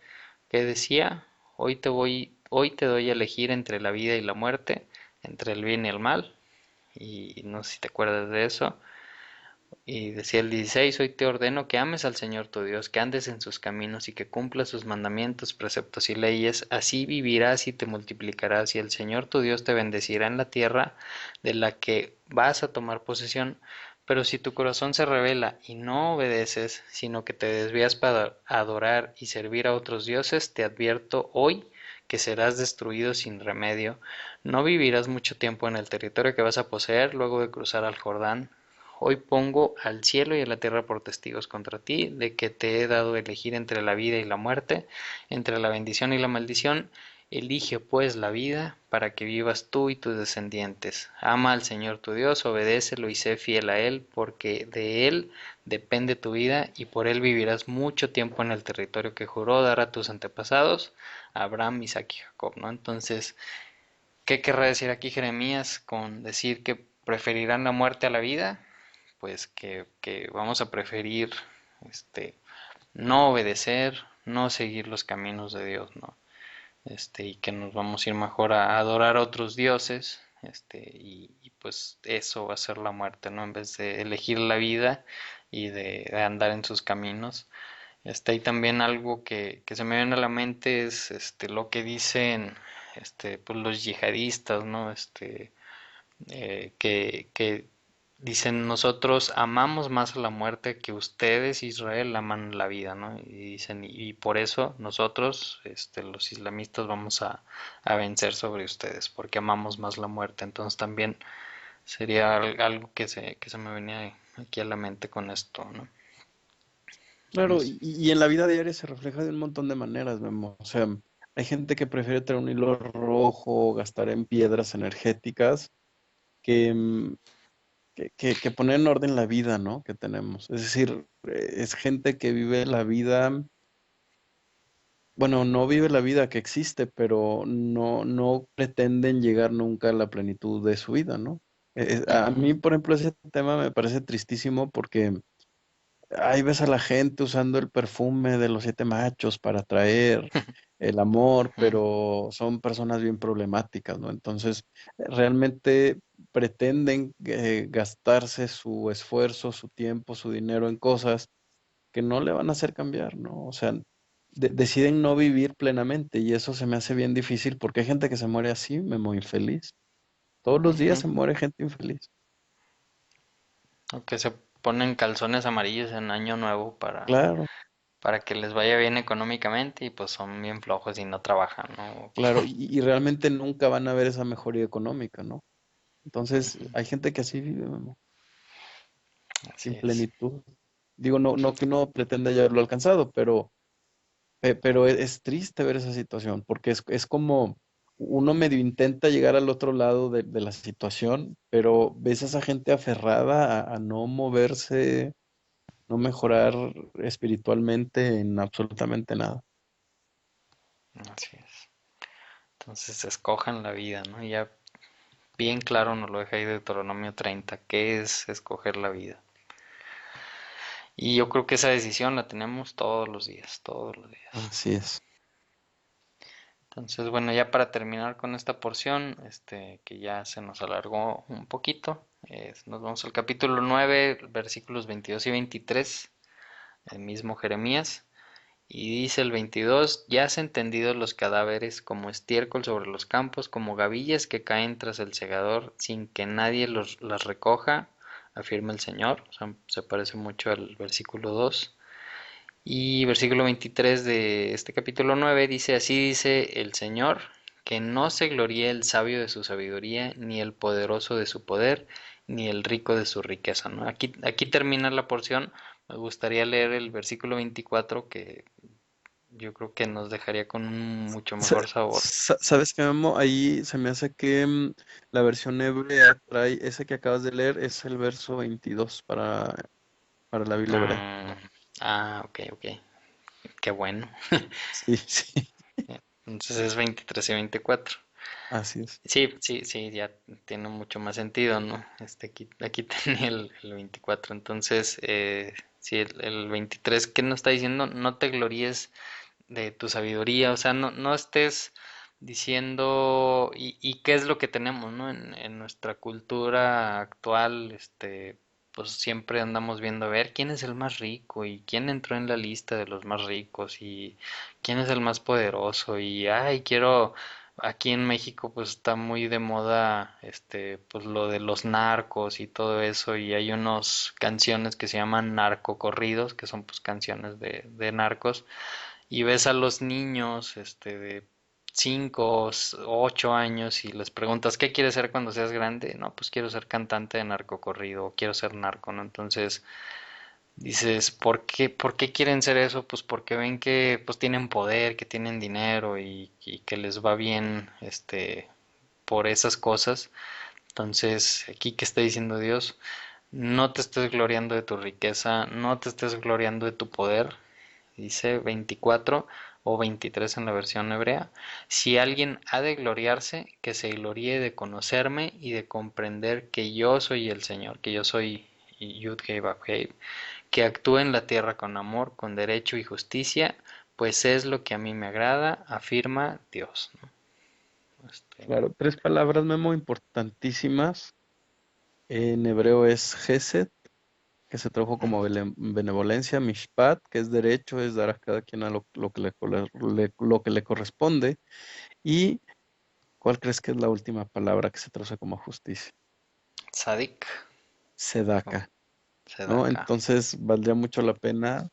que decía, hoy te doy a elegir entre la vida y la muerte, entre el bien y el mal, y no sé si te acuerdas de eso. Y decía el 16, hoy te ordeno que ames al Señor tu Dios, que andes en sus caminos y que cumplas sus mandamientos, preceptos y leyes, así vivirás y te multiplicarás, y el Señor tu Dios te bendecirá en la tierra de la que vas a tomar posesión. Pero si tu corazón se rebela y no obedeces, sino que te desvías para adorar y servir a otros dioses, te advierto hoy que serás destruido sin remedio. No vivirás mucho tiempo en el territorio que vas a poseer luego de cruzar al Jordán. Hoy pongo al cielo y a la tierra por testigos contra ti, de que te he dado a elegir entre la vida y la muerte, entre la bendición y la maldición. Elige pues la vida para que vivas tú y tus descendientes. Ama al Señor tu Dios, obedécelo y sé fiel a Él, porque de Él depende tu vida y por Él vivirás mucho tiempo en el territorio que juró dar a tus antepasados, Abraham, Isaac y Jacob, ¿no? Entonces, ¿qué querrá decir aquí Jeremías con decir que preferirán la muerte a la vida? Pues que vamos a preferir no obedecer, no seguir los caminos de Dios, ¿no? Y que nos vamos a ir mejor a adorar a otros dioses, y pues eso va a ser la muerte, ¿no? En vez de elegir la vida y de andar en sus caminos. Está ahí también algo que se me viene a la mente es lo que dicen pues los yihadistas, ¿no? Que dicen nosotros amamos más a la muerte que ustedes, Israel, aman la vida, ¿no? Y dicen, y por eso nosotros, los islamistas, vamos a vencer sobre ustedes, porque amamos más la muerte. Entonces también sería algo que se me venía aquí a la mente con esto, ¿no? Claro, Entonces, y en la vida diaria se refleja de un montón de maneras, Memo. O sea, hay gente que prefiere tener un hilo rojo, gastar en piedras energéticas, que, que poner en orden la vida, ¿no? Que tenemos. Es decir, es gente que vive la vida, bueno, no vive la vida que existe, pero no pretenden llegar nunca a la plenitud de su vida, ¿no? A ujú, mí, por ejemplo, ese tema me parece tristísimo porque ahí ves a la gente usando el perfume de los siete machos para atraer el amor, ujú. pero son personas bien problemáticas, ¿no? Entonces, realmente pretenden gastarse su esfuerzo, su tiempo, su dinero en cosas que no le van a hacer cambiar, ¿no? O sea, deciden no vivir plenamente y eso se me hace bien difícil porque hay gente que se muere así, me muero infeliz. Todos los días Ujú. se muere gente infeliz. O que se ponen calzones amarillos en Año Nuevo Claro, para que les vaya bien económicamente y pues son bien flojos y no trabajan, ¿no? claro, y realmente nunca van a ver esa mejoría económica, ¿no? Entonces, hay gente que así vive, Memo, Así sin es. plenitud. Digo, no que uno pretenda ya haberlo alcanzado, pero es triste ver esa situación, porque es como uno medio intenta llegar al otro lado de la situación, pero ves a esa gente aferrada a no moverse, no mejorar espiritualmente en absolutamente nada. Así es. Entonces escojan la vida, ¿no? Y ya bien claro nos lo deja ahí Deuteronomio 30, ¿qué es escoger la vida? Y yo creo que esa decisión la tenemos todos los días, todos los días. Así es. Entonces, bueno, ya para terminar con esta porción, que ya se nos alargó un poquito, nos vamos al capítulo 9, versículos 22 y 23, el mismo Jeremías. Y dice el 22, ya has entendido los cadáveres como estiércol sobre los campos, como gavillas que caen tras el segador sin que nadie las recoja, afirma el Señor. O sea, se parece mucho al versículo 2. Y versículo 23 de este capítulo 9 dice, así dice el Señor, que no se gloríe el sabio de su sabiduría, ni el poderoso de su poder, ni el rico de su riqueza, ¿no? Aquí termina la porción. Me gustaría leer el versículo 24 que yo creo que nos dejaría con un mucho Sa- mejor sabor. ¿Sabes qué, Memo? Ahí se me hace que la versión hebrea trae, ese que acabas de leer es el verso 22 para la Biblia hebrea. Mm, ok, ok. Qué bueno. Sí, sí, Entonces es 23 y 24. así es. Sí, sí, sí, ya tiene mucho más sentido, ¿no? Aquí tenía el 24. Entonces, sí, el 23, ¿qué nos está diciendo? No te gloríes de tu sabiduría, o sea, no estés diciendo, y qué es lo que tenemos, ¿no? En nuestra cultura actual, pues siempre andamos viendo a ver quién es el más rico y quién entró en la lista de los más ricos y quién es el más poderoso y, ay, quiero, aquí en México pues está muy de moda, pues lo de los narcos y todo eso y hay unas canciones que se llaman narcocorridos, que son pues canciones de narcos y ves a los niños, de 5 o 8 años y les preguntas, ¿qué quieres ser cuando seas grande? No, pues quiero ser cantante de narcocorrido, o quiero ser narco, ¿no? Entonces dices, ¿por qué quieren ser eso? Pues porque ven que pues tienen poder, que tienen dinero y que les va bien, por esas cosas. Entonces, aquí que está diciendo Dios, no te estés gloriando de tu riqueza, no te estés gloriando de tu poder, dice 24 o 23 en la versión hebrea. Si alguien ha de gloriarse, que se gloríe de conocerme y de comprender que yo soy el Señor, que yo soy Yud Hei Vav Hei, que actúe en la tierra con amor, con derecho y justicia, pues es lo que a mí me agrada, afirma Dios, ¿no? Claro, tres palabras, Memo, importantísimas. En hebreo es Gesed, que se tradujo como benevolencia, mishpat, que es derecho, es dar a cada quien a lo que lo que le corresponde. ¿Y cuál crees que es la última palabra que se traduce como justicia? Sadik o Sedaka, ¿no? Sedaka. Entonces, valdría mucho la pena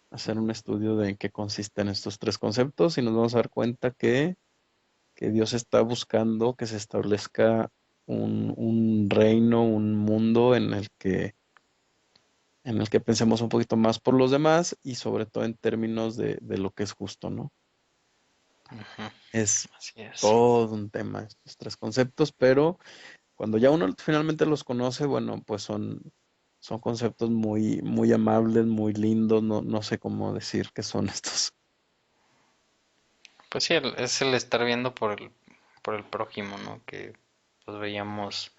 hacer un estudio de en qué consisten estos tres conceptos y nos vamos a dar cuenta que Dios está buscando que se establezca un reino, un mundo en el que pensemos un poquito más por los demás y sobre todo en términos de lo que es justo, ¿no? Ujú, Es así es. todo un tema estos tres conceptos, pero cuando ya uno finalmente los conoce, bueno, pues son conceptos muy, muy amables, muy lindos, no sé cómo decir que son estos. Pues sí, es el estar viendo por el prójimo, ¿no? Que pues veíamos,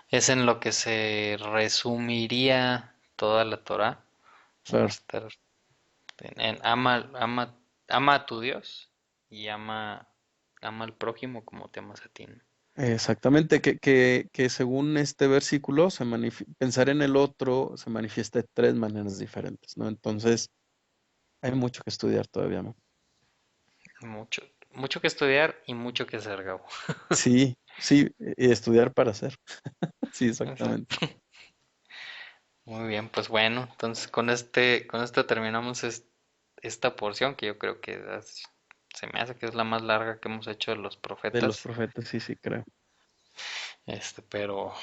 es en lo que se resumiría toda la Torá, en Claro, estar, ama a tu Dios y ama al prójimo como te amas a ti, ¿no? exactamente, que según este versículo, pensar en el otro se manifiesta de tres maneras diferentes, ¿no? Entonces, hay mucho que estudiar todavía, ¿no? Mucho, mucho que estudiar y mucho que hacer, Gabo. Sí, sí, y estudiar para hacer. Sí, exactamente. Exacto. Muy bien, pues bueno, entonces con esto terminamos esta porción que yo creo que se me hace que es la más larga que hemos hecho de los De los profetas. profetas, sí, sí, creo. Pero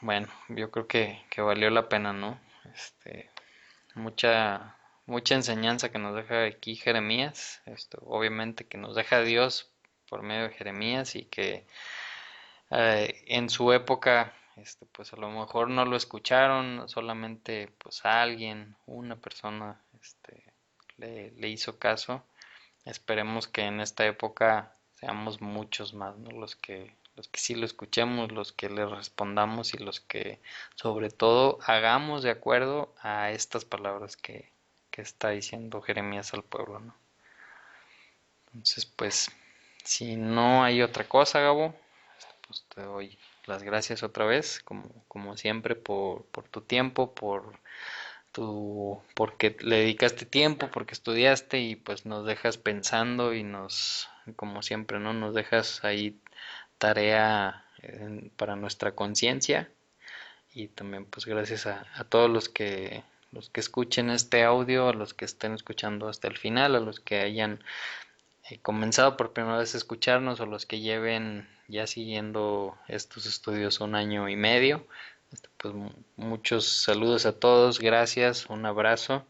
bueno, yo creo que valió la pena, ¿no? Este, mucha enseñanza que nos deja aquí Jeremías, obviamente que nos deja Dios por medio de Jeremías y que en su época, pues a lo mejor no lo escucharon, solamente pues a alguien, una persona, le hizo caso. Esperemos que en esta época seamos muchos más, ¿no? Los que sí lo escuchemos, los que le respondamos y los que sobre todo hagamos de acuerdo a estas palabras que está diciendo Jeremías al pueblo, ¿no? Entonces, pues, si no hay otra cosa, Gabo, pues te doy las gracias otra vez, como siempre, por tu tiempo, porque le dedicaste tiempo, porque estudiaste y pues nos dejas pensando y como siempre, ¿no? Nos dejas ahí tarea para nuestra conciencia y también pues gracias a todos los que escuchen este audio, a los que estén escuchando hasta el final, a los que hayan comenzado por primera vez a escucharnos o los que lleven ya siguiendo estos estudios un año y medio. Pues muchos saludos a todos, gracias, un abrazo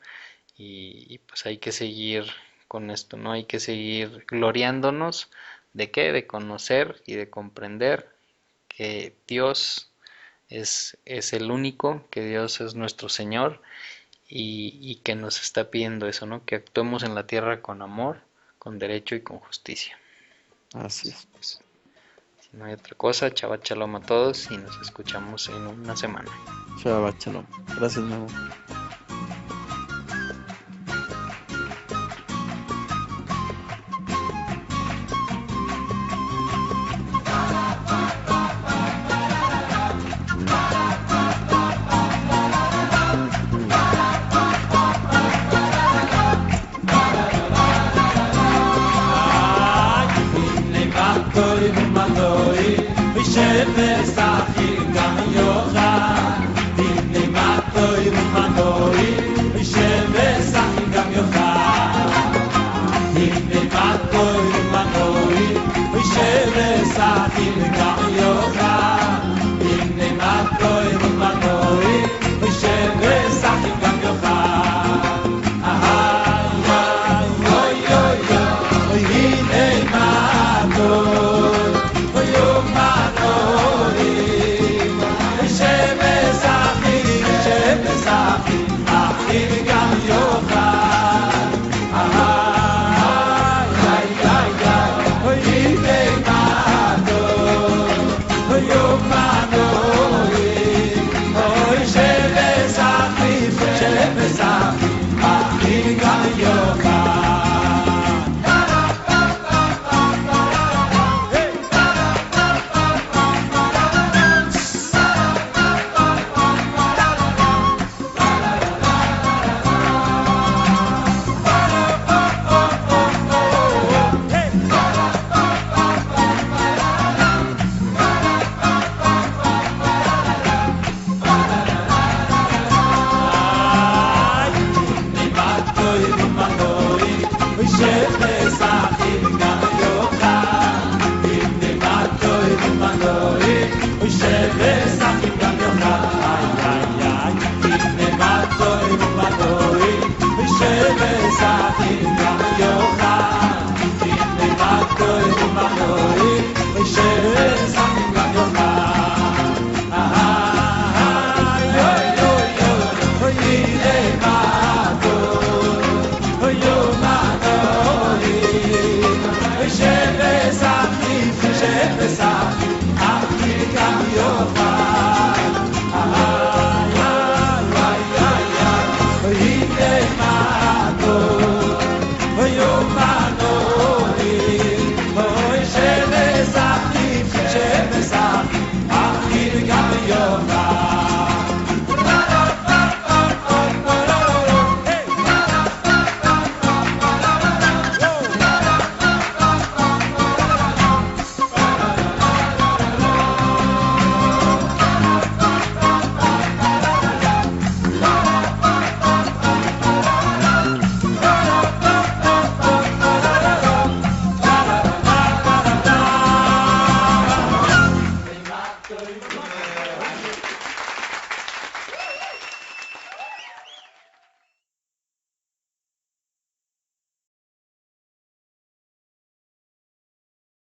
y pues hay que seguir con esto, ¿no? Hay que seguir gloriándonos de qué, de conocer y de comprender que Dios es el único, que Dios es nuestro Señor y que nos está pidiendo eso, ¿no? Que actuemos en la tierra con amor, con derecho y con justicia. Así es. Pues, si no hay otra cosa, Shabbat Shalom a todos y nos escuchamos en una semana. Shabbat shalom. Gracias, Memo.